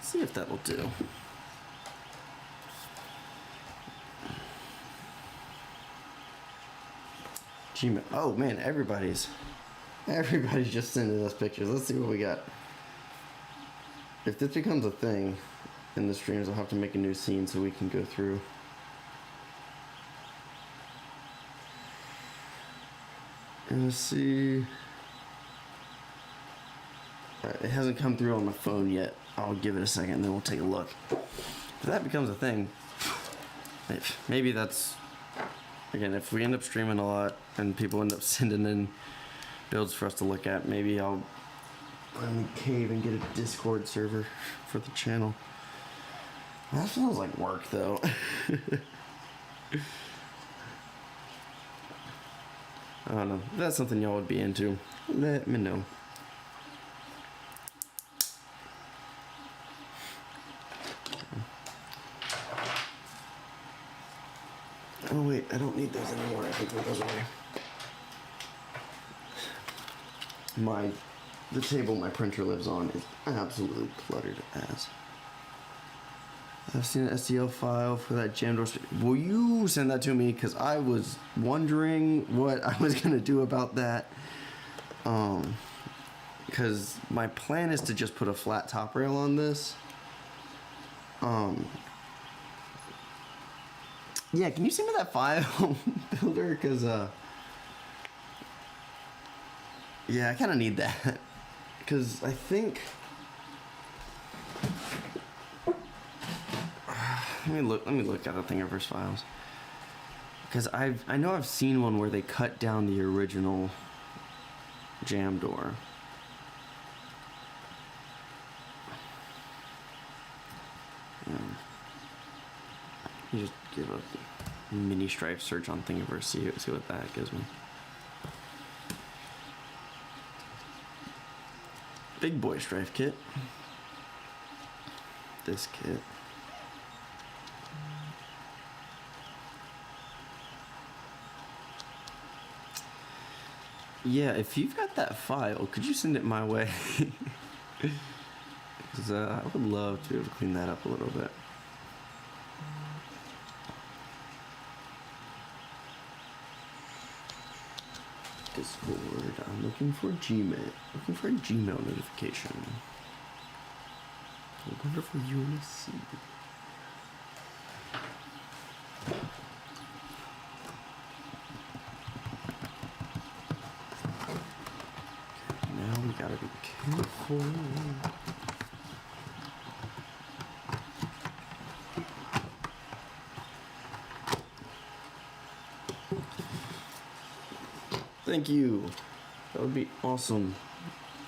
See if that'll do. Gmail. Oh man, everybody's just sending us pictures. Let's see what we got. If this becomes a thing in the streams, I'll have to make a new scene so we can go through. And let's see. It hasn't come through on my phone yet. I'll give it a second and then we'll take a look. If that becomes a thing, maybe that's, again, if we end up streaming a lot and people end up sending in builds for us to look at, maybe I'll finally cave and get a Discord server for the channel. That feels like work though. I don't know. If that's something y'all would be into, let me know. Oh wait, I don't need those anymore. I can throw those away. The table my printer lives on is absolutely cluttered as. I've seen an STL file for that jam door. Will you send that to me? Because I was wondering what I was gonna do about that. Because my plan is to just put a flat top rail on this. Yeah, can you send me that file, Builder? Because yeah, I kind of need that. Because I think. Let me look at the Thingiverse files. Because I know I've seen one where they cut down the original jam door. You just give a mini Stryfe search on Thingiverse, see what that gives me. Big boy Stryfe kit. This kit. Yeah, if you've got that file, could you send it my way? Because I would love to be able to clean that up a little bit. Discord, I'm looking for Gmail. Looking for a Gmail notification. I wonder for UNC. Now we gotta be careful. Thank you. That would be awesome.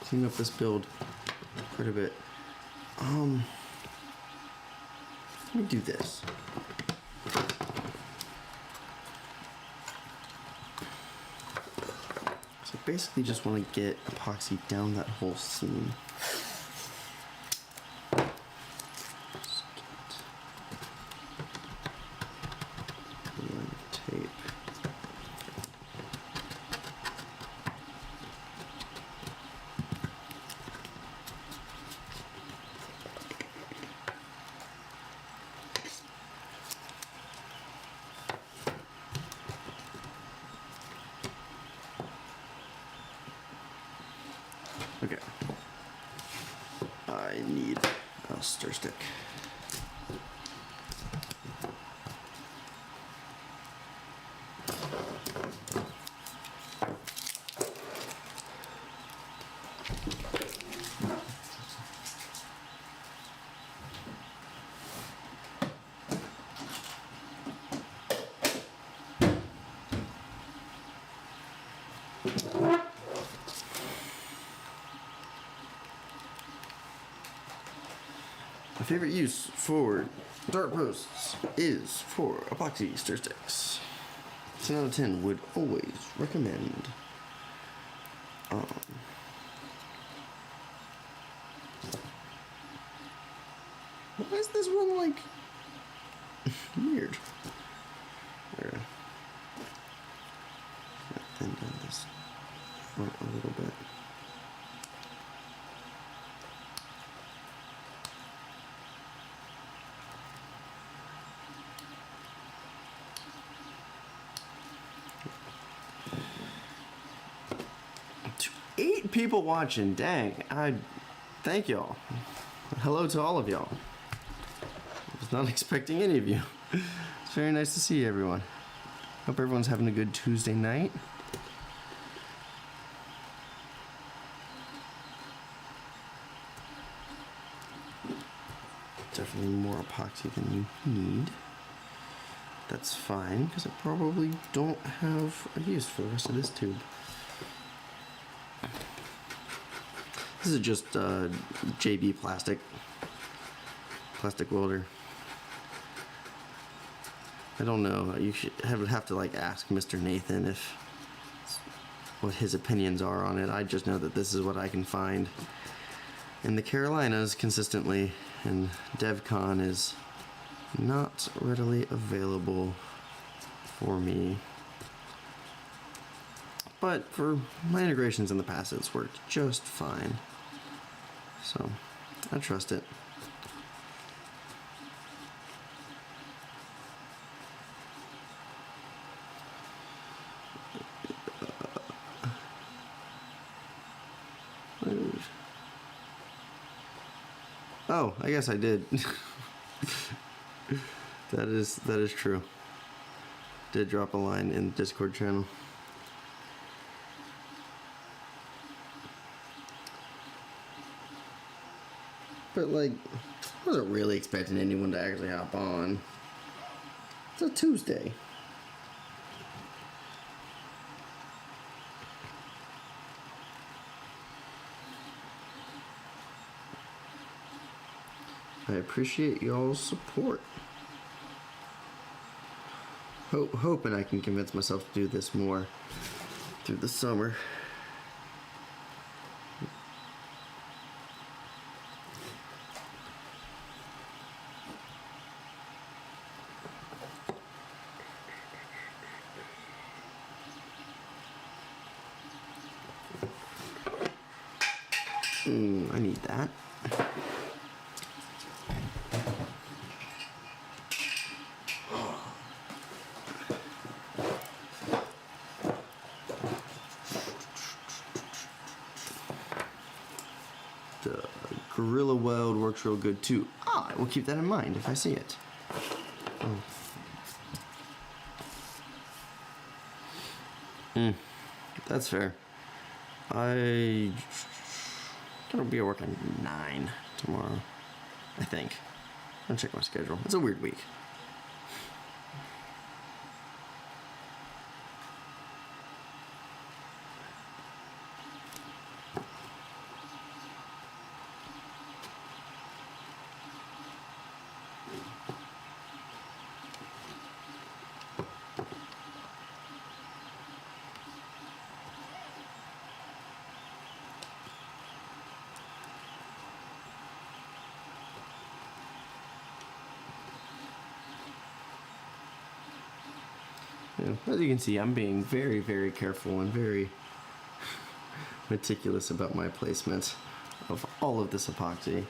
Clean up this build quite a bit. Let me do this. So basically just want to get epoxy down that whole seam. Tape. Okay. I need a stir stick. My favorite use for dart posts is for epoxy stir sticks. 10 out of 10 would always recommend. Why is this one like weird? Okay. Thin down this front a little bit. People watching, dang, I thank y'all. Hello to all of y'all. I was not expecting any of you. It's very nice to see everyone. Hope everyone's having a good Tuesday night. definitely more epoxy than you need. That's fine, because I probably don't have a use for the rest of this tube. This is just JB plastic welder. I don't know. You should have to like ask Mr. Nathan if what his opinions are on it. I just know that this is what I can find in the Carolinas consistently, and DevCon is not readily available for me. But for my integrations in the past, it's worked just fine. So I trust it. Oh, I guess I did. That is true. Did drop a line in the Discord channel. But like, I wasn't really expecting anyone to actually hop on. It's a Tuesday. I appreciate y'all's support. Hoping I can convince myself to do this more through the summer. I need that. The Gorilla Weld works real good too. I will keep that in mind if I see it. That's fair. I gotta be at work at 9 tomorrow, I think. I'll check my schedule. It's a weird week. As you can see, I'm being very, very careful and very meticulous about my placement of all of this epoxy.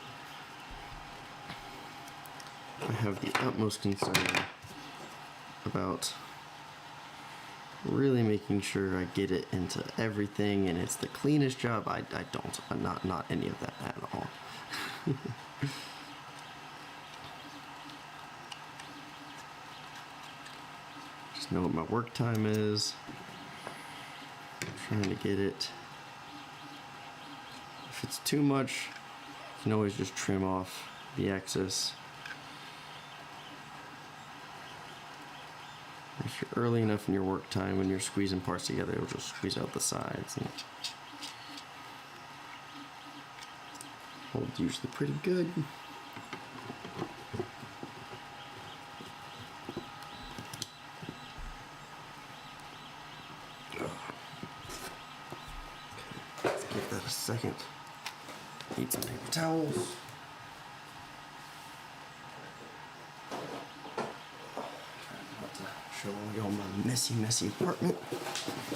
I have the utmost concern about really making sure I get it into everything and it's the cleanest job. I don't. I'm not any of that at all. Know what my work time is. I'm trying to get it. If it's too much, you can always just trim off the excess. If you're early enough in your work time, when you're squeezing parts together, it'll just squeeze out the sides. And holds usually pretty good. Second, need some paper towels. Not to show you all my messy apartment.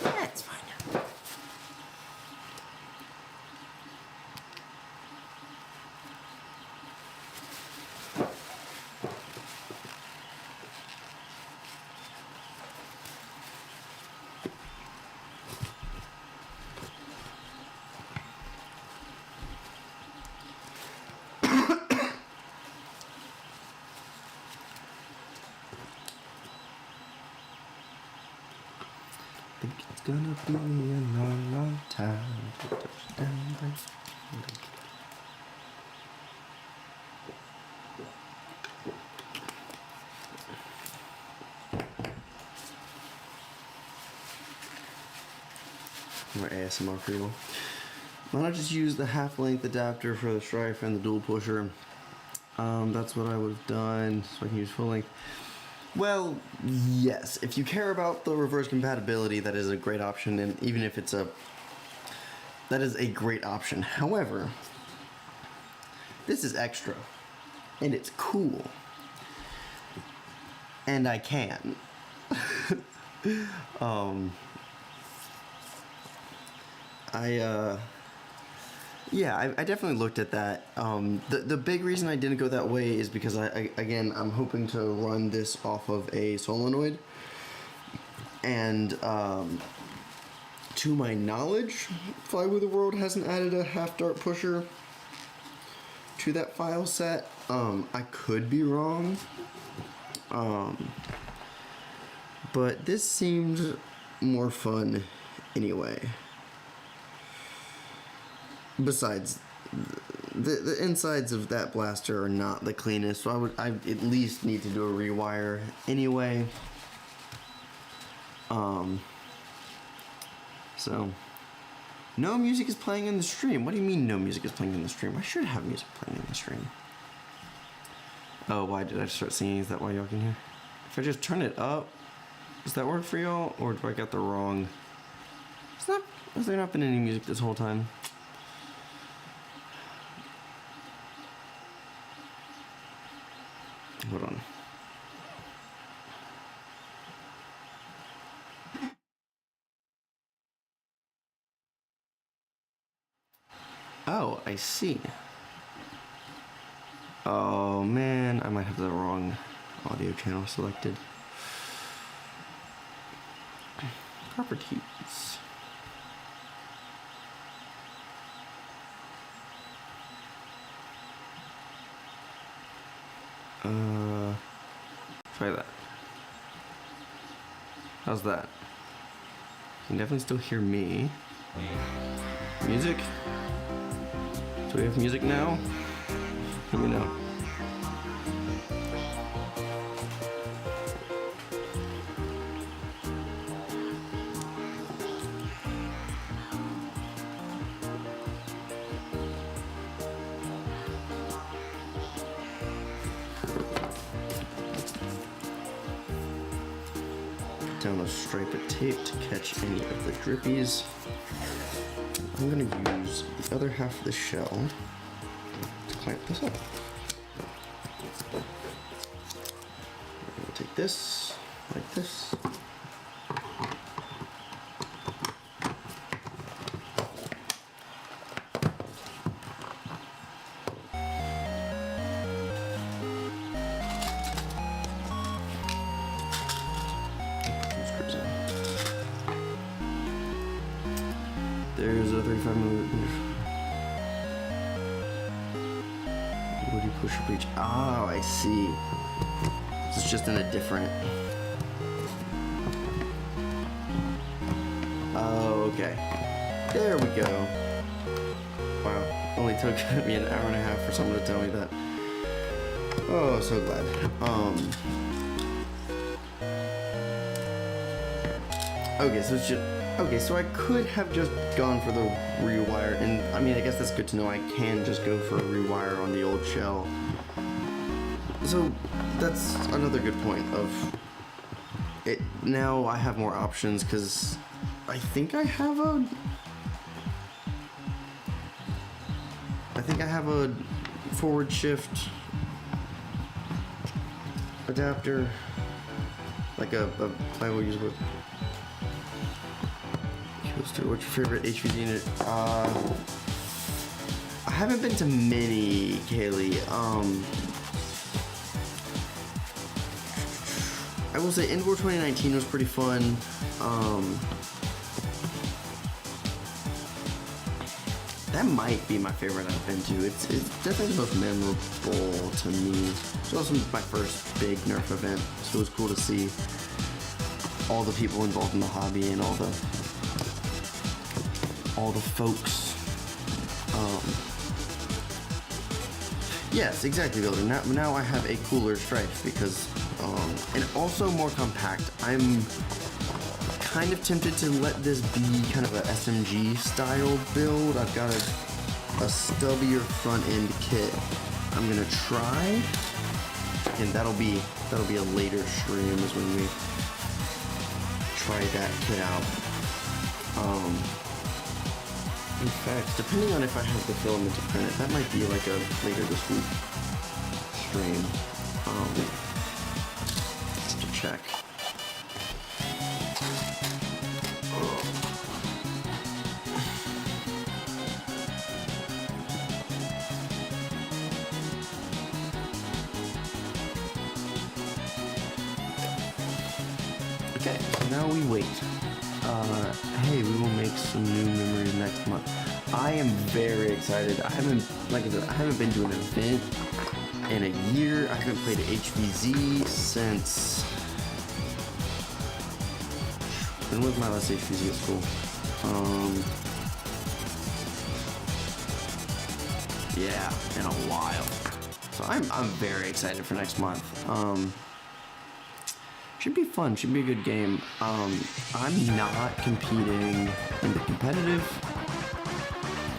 That's fine. Think it's gonna be a long time to touch down. more ASMR for you. Why not just use the half-length adapter for the Stryfe and the dual pusher? That's what I would have done, so I can use full length. Well, yes, if you care about the reverse compatibility, that is a great option, and even if it's that is a great option. However, this is extra, and it's cool, and I can. Yeah, I definitely looked at that. The big reason I didn't go that way is because again, I'm hoping to run this off of a solenoid, and to my knowledge, Fly With the World hasn't added a half dart pusher to that file set. I could be wrong, but this seemed more fun anyway. Besides, the insides of that blaster are not the cleanest, so I at least need to do a rewire anyway. So no music is playing in the stream. What do you mean no music is playing in the stream? I should have music playing in the stream. Oh, why did I start singing? Is that why y'all can hear? If I just turn it up, does that work for y'all, or do I get the wrong? Has there not been any music this whole time? Hold on. Oh, I see. Oh man, I might have the wrong audio channel selected. Properties. Try that. How's that? You can definitely still hear me. Music? Do we have music now? Let me know. Down a stripe of tape to catch any of the drippies. I'm gonna use the other half of the shell to clamp this up. I'm gonna take this like this. There's a 35mm. Woody pusher breech. Oh, I see. This is just in a different. Oh, okay. There we go. Wow. Only took me an hour and a half for someone to tell me that. Oh, so glad. Okay, so it's just. Okay, so I could have just gone for the rewire, and I mean, I guess that's good to know. I can just go for a rewire on the old shell. So that's another good point of it. Now I have more options because I think I have a forward shift adapter, like a I will use what. What's your favorite HvZ unit? I haven't been to many, Kaylee. I will say Indoor 2019 was pretty fun. That might be my favorite I've been to. It's definitely the most memorable to me. It's also my first big Nerf event, so it was cool to see all the people involved in the hobby and all the folks. Yes, exactly, Builder. Now I have a cooler Stryfe because, and also more compact. I'm kind of tempted to let this be kind of a SMG style build. I've got a stubbier front end kit. I'm gonna try, and that'll be a later stream is when we try that kit out. In fact, depending on if I have the filament to print it, that might be like a later this week stream. Just to check. Okay, so now we wait. Hey, we will make some new memories next month. I am very excited. I haven't been to an event in a year. I haven't played HvZ since... When was my last HvZ at school? Yeah, in a while. So I'm very excited for next month. Should be fun, should be a good game. I'm not competing in the competitive.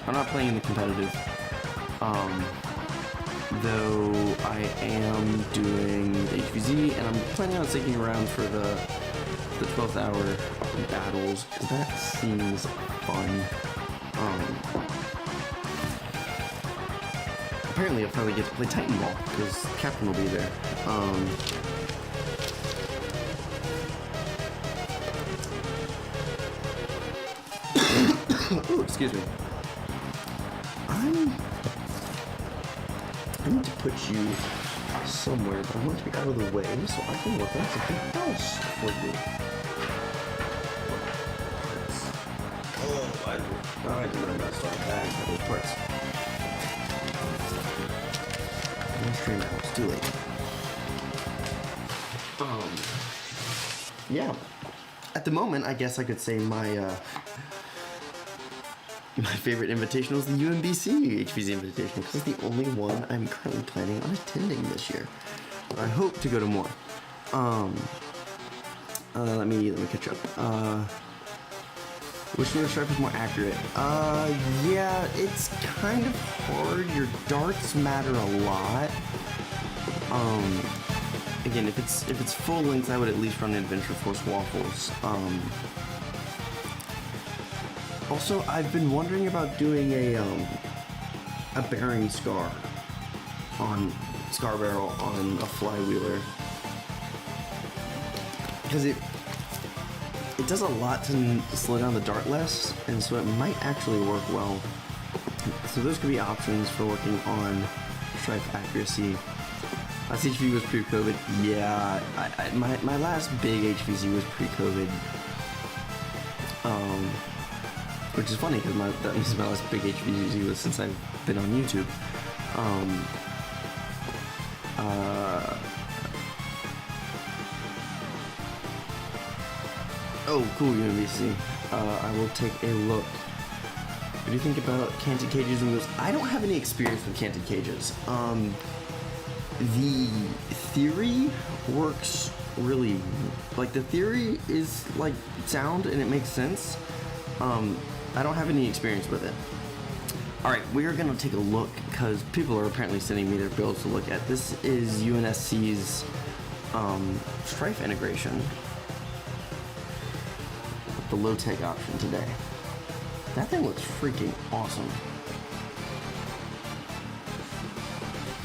I'm not playing in the competitive. Though I am doing the HvZ, and I'm planning on sticking around for the 12th hour battles, because that seems fun. Apparently I'll finally get to play Titan Ball, because Captain will be there. Oh, excuse me. I need to put you somewhere, but I want to be out of the way so I can work on something else for you. Oh, I didn't know about start back for those parts. I'm stream now, it's too late. Yeah. At the moment, I guess I could say my favorite invitational is the UMBC HvZ Invitational, because it's the only one I'm currently planning on attending this year. I hope to go to more. Let me catch up. Which one of Stryfe is more accurate? Yeah, it's kind of hard. Your darts matter a lot. Again, if it's full length, I would at least run Adventure Force waffles. Also, I've been wondering about doing a bearing scar barrel on a flywheeler, because it does a lot to slow down the dart less, and so it might actually work well. So those could be options for working on Stryfe accuracy. Last HvZ was pre-COVID. Yeah, my last big HvZ was pre-COVID. Which is funny, because that means my last big HvZ was since I've been on YouTube. Oh, cool, UMBC. I will take a look. What do you think about canted cages and those? I don't have any experience with canted cages. The theory works really, like, the theory is like sound and it makes sense. I don't have any experience with it. Alright, we are going to take a look, because people are apparently sending me their builds to look at. This is UNSC's Stryfe integration. The low-tech option today. That thing looks freaking awesome.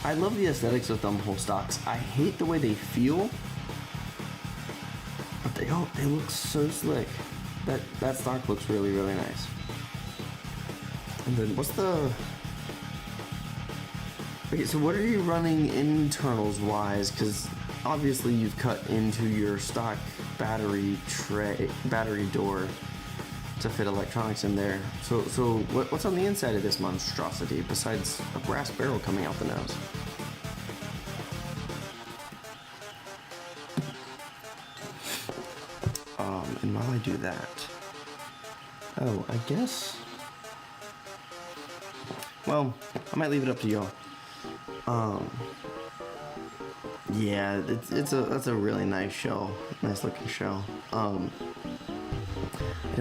I love the aesthetics of thumbhole stocks. I hate the way they feel, but they look so slick. That stock looks really, really nice. And then what's the... Okay, so what are you running internals wise? Because obviously you've cut into your stock battery door to fit electronics in there. So what's on the inside of this monstrosity besides a brass barrel coming out the nose? And while I do that, oh, I guess, well, I might leave it up to y'all. Yeah, that's a really nice shell, nice looking shell.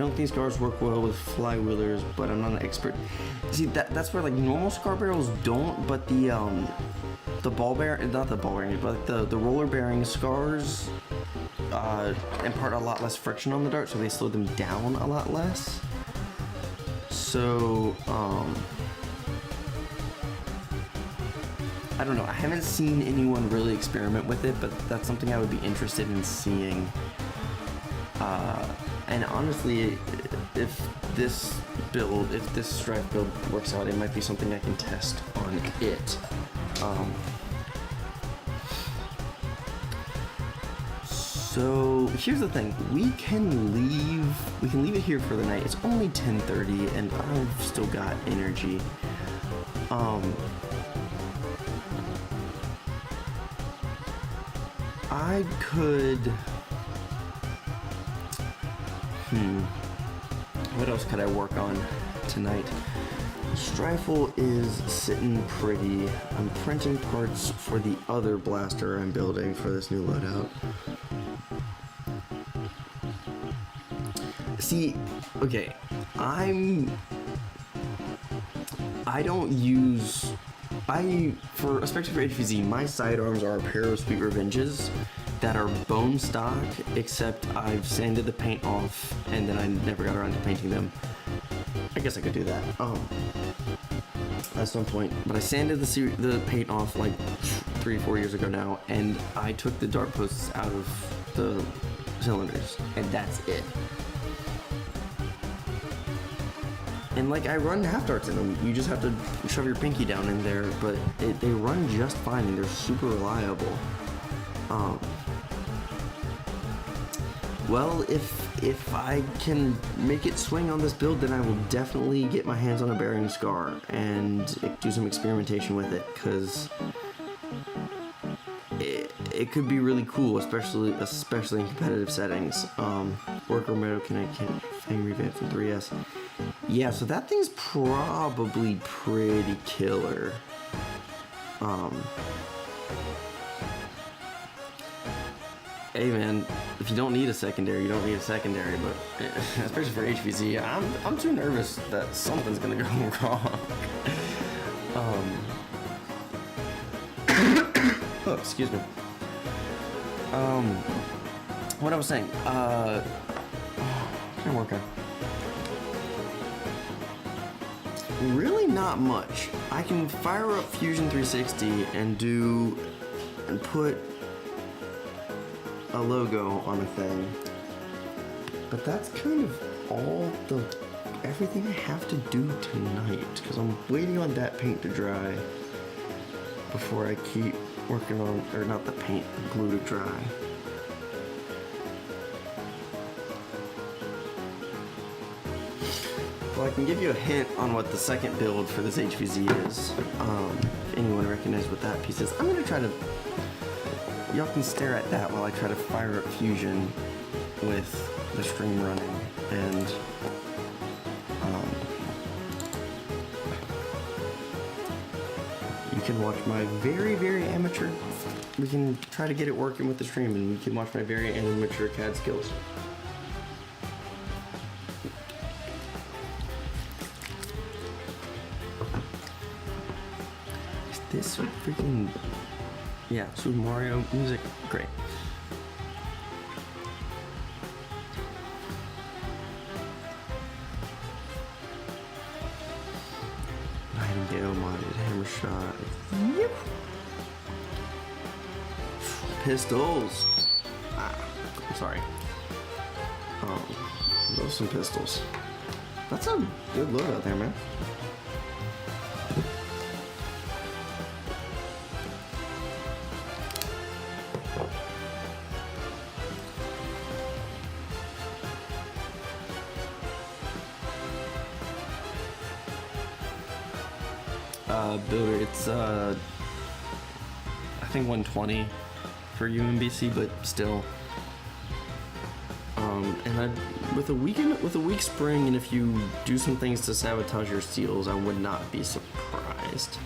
don't think scars work well with flywheelers, but I'm not an expert. See, that's where like normal scar barrels don't, but the ball bearing, not the ball bearing, but the roller bearing scars impart a lot less friction on the dart, so they slow them down a lot less. So I don't know. I haven't seen anyone really experiment with it, but that's something I would be interested in seeing. And honestly, if this Stryfe build works out, it might be something I can test on it. So here's the thing: we can leave it here for the night. It's only 10:30, and I've still got energy. I could. What else could I work on tonight? Stryfe is sitting pretty. I'm printing parts for the other blaster I'm building for this new loadout. See, okay, especially for HvZ, my sidearms are a pair of Sweet Revenges that are bone stock, except I've sanded the paint off and then I never got around to painting them. I guess I could do that at some point, but I sanded the paint off like 3-4 years ago now, and I took the dart posts out of the cylinders, and that's it. And like, I run half darts in them. You just have to shove your pinky down in there, but they run just fine and they're super reliable. Well, if I can make it swing on this build, then I will definitely get my hands on a bearing scar and do some experimentation with it, because it could be really cool, especially in competitive settings. Worker mode can fang revamp from 3S. Yeah, so that thing's probably pretty killer. Hey man, if you don't need a secondary, you don't need a secondary, but especially for HvZ, I'm too nervous that something's gonna go wrong. Oh, excuse me. What I was saying, can work on. Really not much. I can fire up Fusion 360 and put a logo on a thing, but that's kind of everything I have to do tonight, because I'm waiting on that paint to dry before I keep working on, or not the paint, the glue to dry. Well, I can give you a hint on what the second build for this HvZ is. If anyone recognizes what that piece is, I'm gonna try to. Y'all can stare at that while I try to fire up Fusion with the stream running, and you can watch my very, very amateur. We can try to get it working with the stream, and you can watch my very amateur CAD skills. Is this freaking... Yeah, Super Mario music, great. Nightingale modded hammer shot. Yep. Pistols. I'm sorry. Those are some pistols. That's a good load out there, man. Builder, it's I think 120 for UMBC, but still. And with a weak spring, and if you do some things to sabotage your seals, I would not be surprised.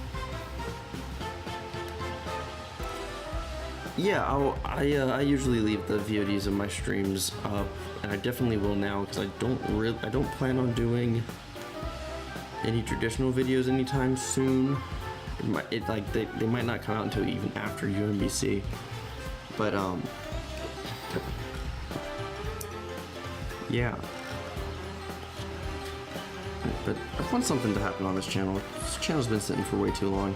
Yeah, I usually leave the VODs of my streams up, and I definitely will now because I don't plan on doing any traditional videos anytime soon. They might not come out until even after UMBC, but yeah. But I want something to happen on this channel. This channel's been sitting for way too long.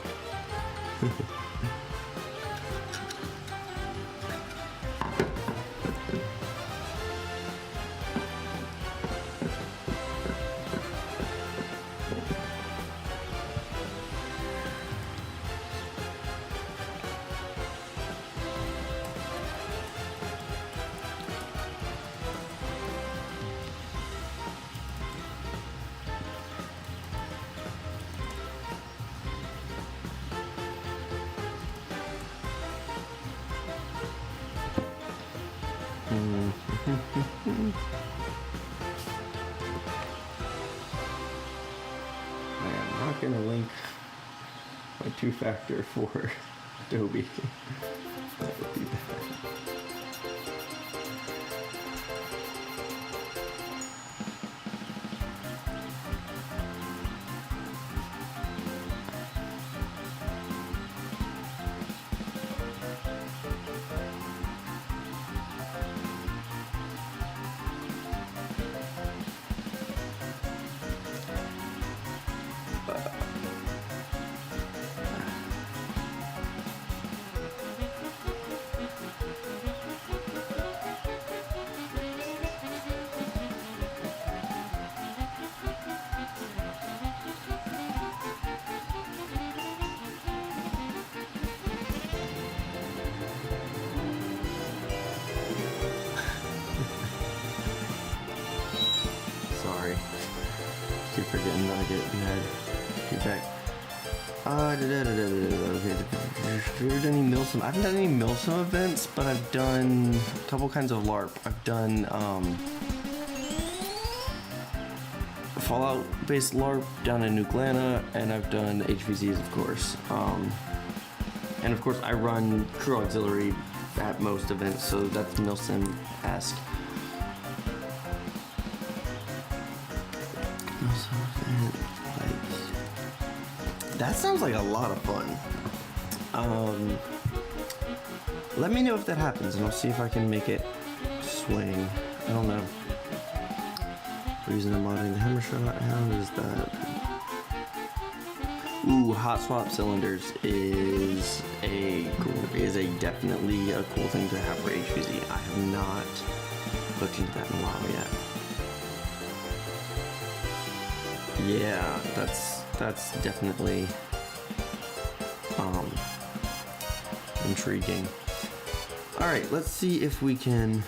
I am not gonna link my two-factor for Adobe. That would be bad. Sorry. Keep forgetting that I get mad. Feedback. Okay. Have you ever done any Milsim? I haven't done any Milsim events, but I've done a couple kinds of LARP. I've done Fallout-based LARP down in New Glenna, and I've done HvZs, of course. And of course, I run Crew Auxiliary at most events, so that's Milsim-esque. That sounds like a lot of fun. Let me know if that happens, and I'll see if I can make it swing. I don't know. We're using a modding the hammer shot. How is that? Ooh, hot swap cylinders is definitely a cool thing to have for HvZ. I have not looked into that in a while yet. Yeah, that's definitely intriguing. All right, let's see if we can.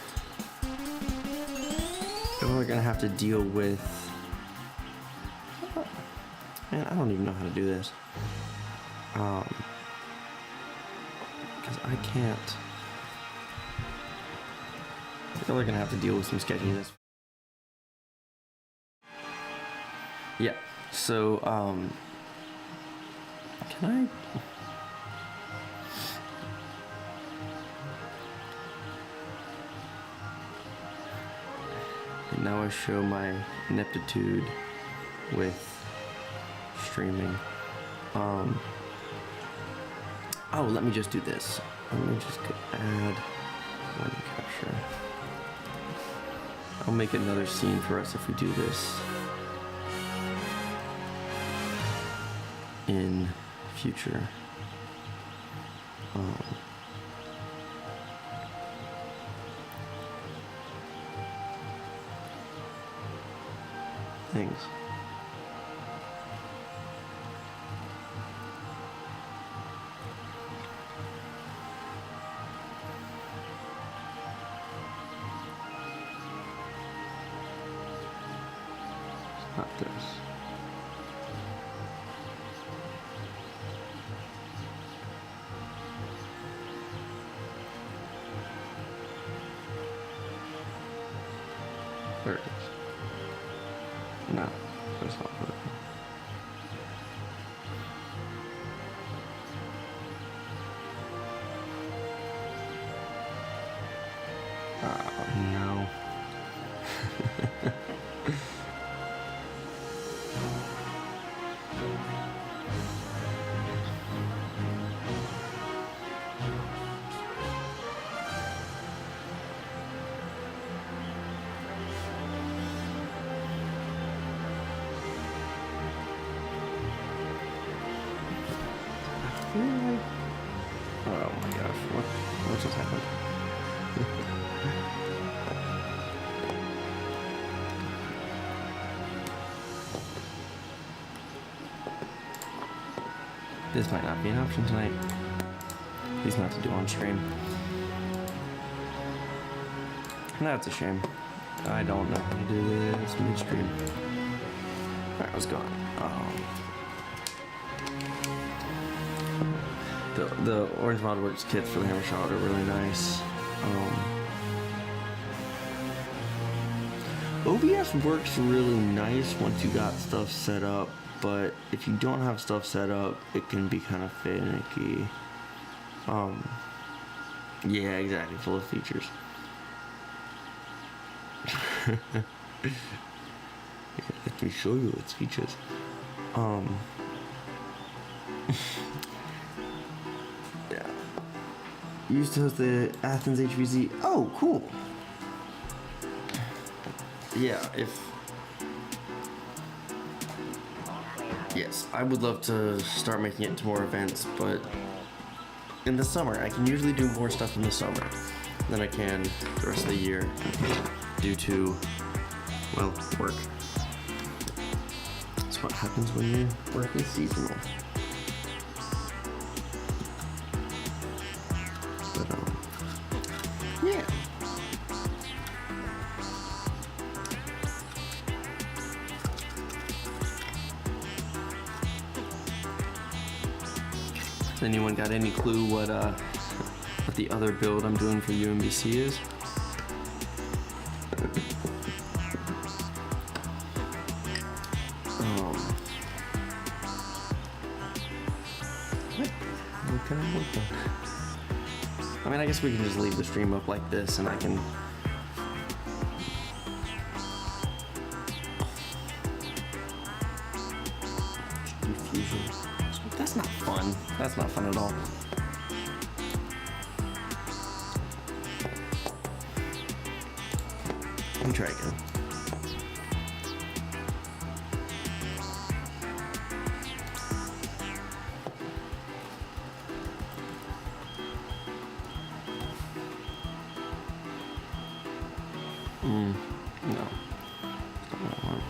We're gonna have to deal with. Man, I don't even know how to do this. Because I can't. We're gonna have to deal with some sketchiness. Yeah. So, can I? And now I show my ineptitude with streaming. Oh, let me just do this. Let me just add one capture. I'll make another scene for us if we do this in future. Things. Not this. There it is. No, that's not working. What just happened? This might not be an option tonight. At least not to do on stream. That's a shame. I don't know how to do this midstream. Alright, let's go on. The Orange Modworks kits for the Hammer Shot are really nice. OBS works really nice once you got stuff set up, but if you don't have stuff set up, it can be kind of finicky. Yeah, exactly, full of features. Let me show you its features. Yeah. Used to host the Athens HvZ. Oh, cool. Yeah, yes, I would love to start making it to more events, but in the summer, I can usually do more stuff in the summer than I can the rest of the year due to, well, work. That's what happens when your work is seasonal. But, yeah. Anyone got any clue what the other build I'm doing for UMBC is? What can I work on? I mean, I guess we can just leave the stream up like this, and I can. Fusion. That's not fun. That's not fun at all. Let me try again. No. It's not what I want.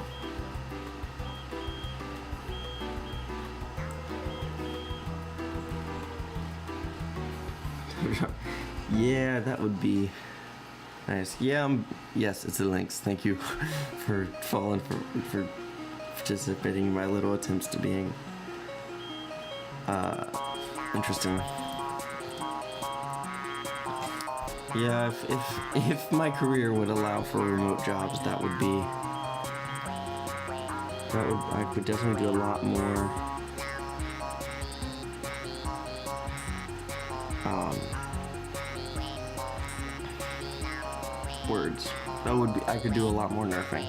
Yeah, that would be nice. Yeah, yes, it's the links. Thank you for for participating in my little attempts to being interesting. Yeah, if my career would allow for remote jobs, I could definitely do a lot more. Words. I could do a lot more nerfing.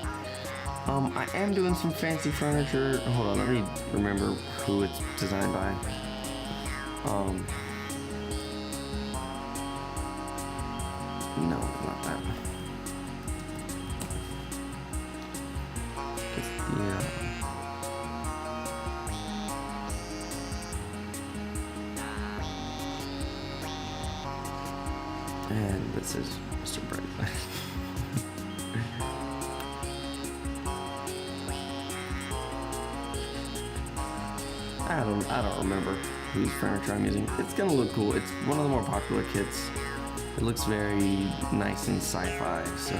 I am doing some fancy furniture. Hold on, let me remember who it's designed by. No, not that. Yeah. And this is Mr. Bright. I don't remember whose furniture I'm using. It's gonna look cool. It's one of the more popular kits. It looks very nice and sci-fi, so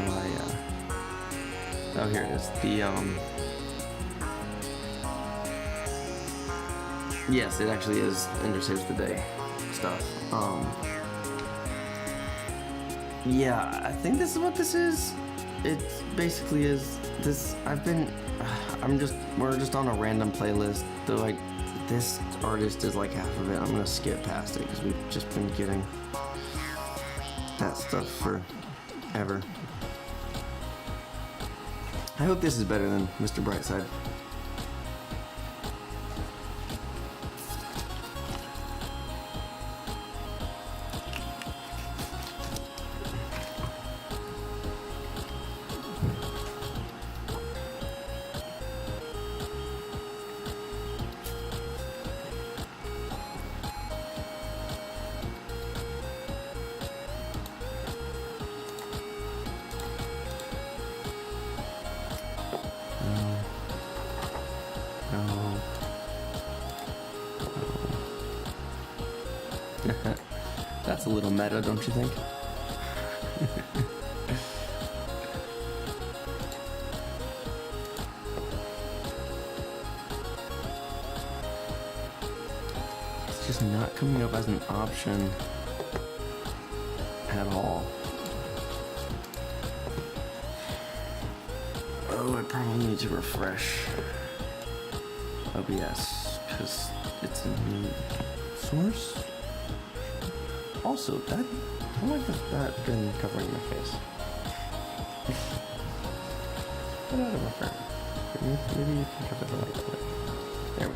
oh, here it is. Yes, it actually is Ender Saves the Day stuff. Yeah, I think this is what this is. It basically is this. We're just on a random playlist. Though, like, this artist is like half of it. I'm gonna skip past it because we've just been getting that stuff forever. I hope this is better than Mr. Brightside. That's a little meta, don't you think? It's just not coming up as an option at all. Oh, I probably need to refresh OBS because it's a new source. Also, that, how much has that been covering my face? Get out of my frame. Maybe you can cover the light a bit. There we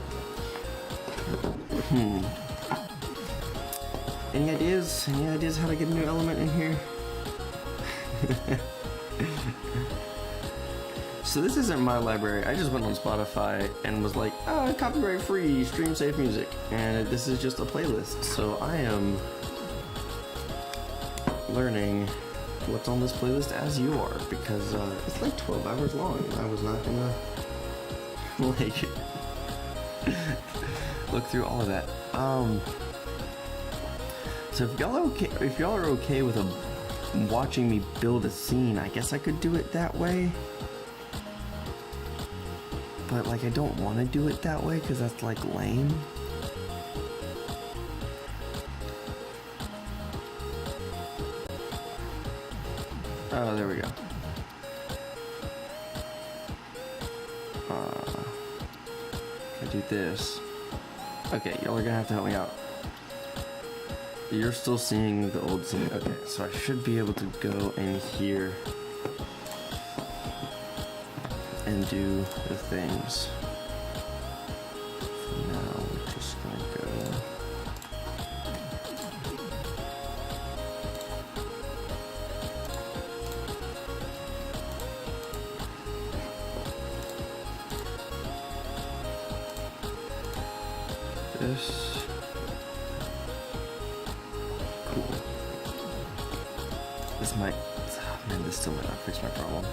go. Any ideas? Any ideas how to get a new element in here? So this isn't my library. I just went on Spotify and was like, oh, copyright free, stream safe music. And this is just a playlist. So I am learning what's on this playlist as you are, because it's like 12 hours long. I was not gonna like look through all of that. So if y'all are okay with watching me build a scene, I guess I could do it that way. But like I don't want to do it that way because that's like lame. Oh, there we go. I do this. Okay, y'all are gonna have to help me out. You're still seeing the old scene. Okay, so I should be able to go in here and do the things. For now, we're just gonna go. This. Cool. This might. Oh man, this still might not fix my problem.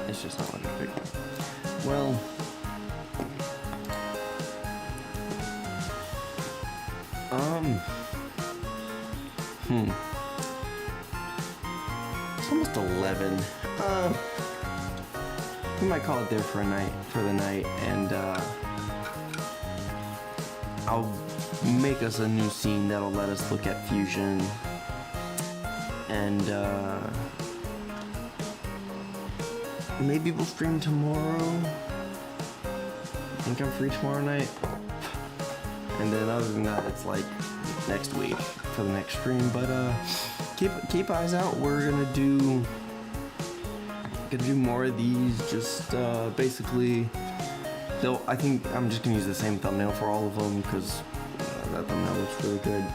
It's just not looking big. Well, it's almost 11. We might call it there for the night, and I'll make us a new scene that'll let us look at fusion, and maybe we'll stream tomorrow. I think I'm free tomorrow night. And then other than that, it's like next week for the next stream. But keep eyes out. We're gonna do more of these. Just basically, I think I'm just gonna use the same thumbnail for all of them because that thumbnail looks really good.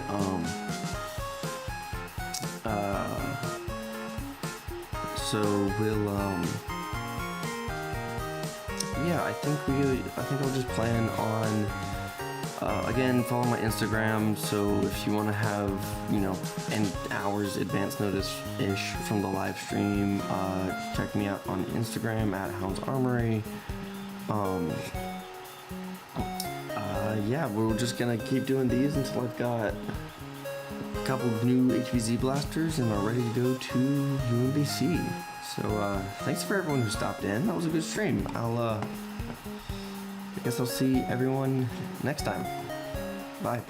So we'll yeah, I think I'll just plan on again, follow my Instagram. So if you want to have, an hour's advance notice ish from the live stream, check me out on Instagram at Hounds Armory. Yeah, we're just gonna keep doing these until I've got a couple of new HvZ blasters and are ready to go to UMBC. So thanks for everyone who stopped in. That was a good stream. I guess I'll see everyone next time. Bye.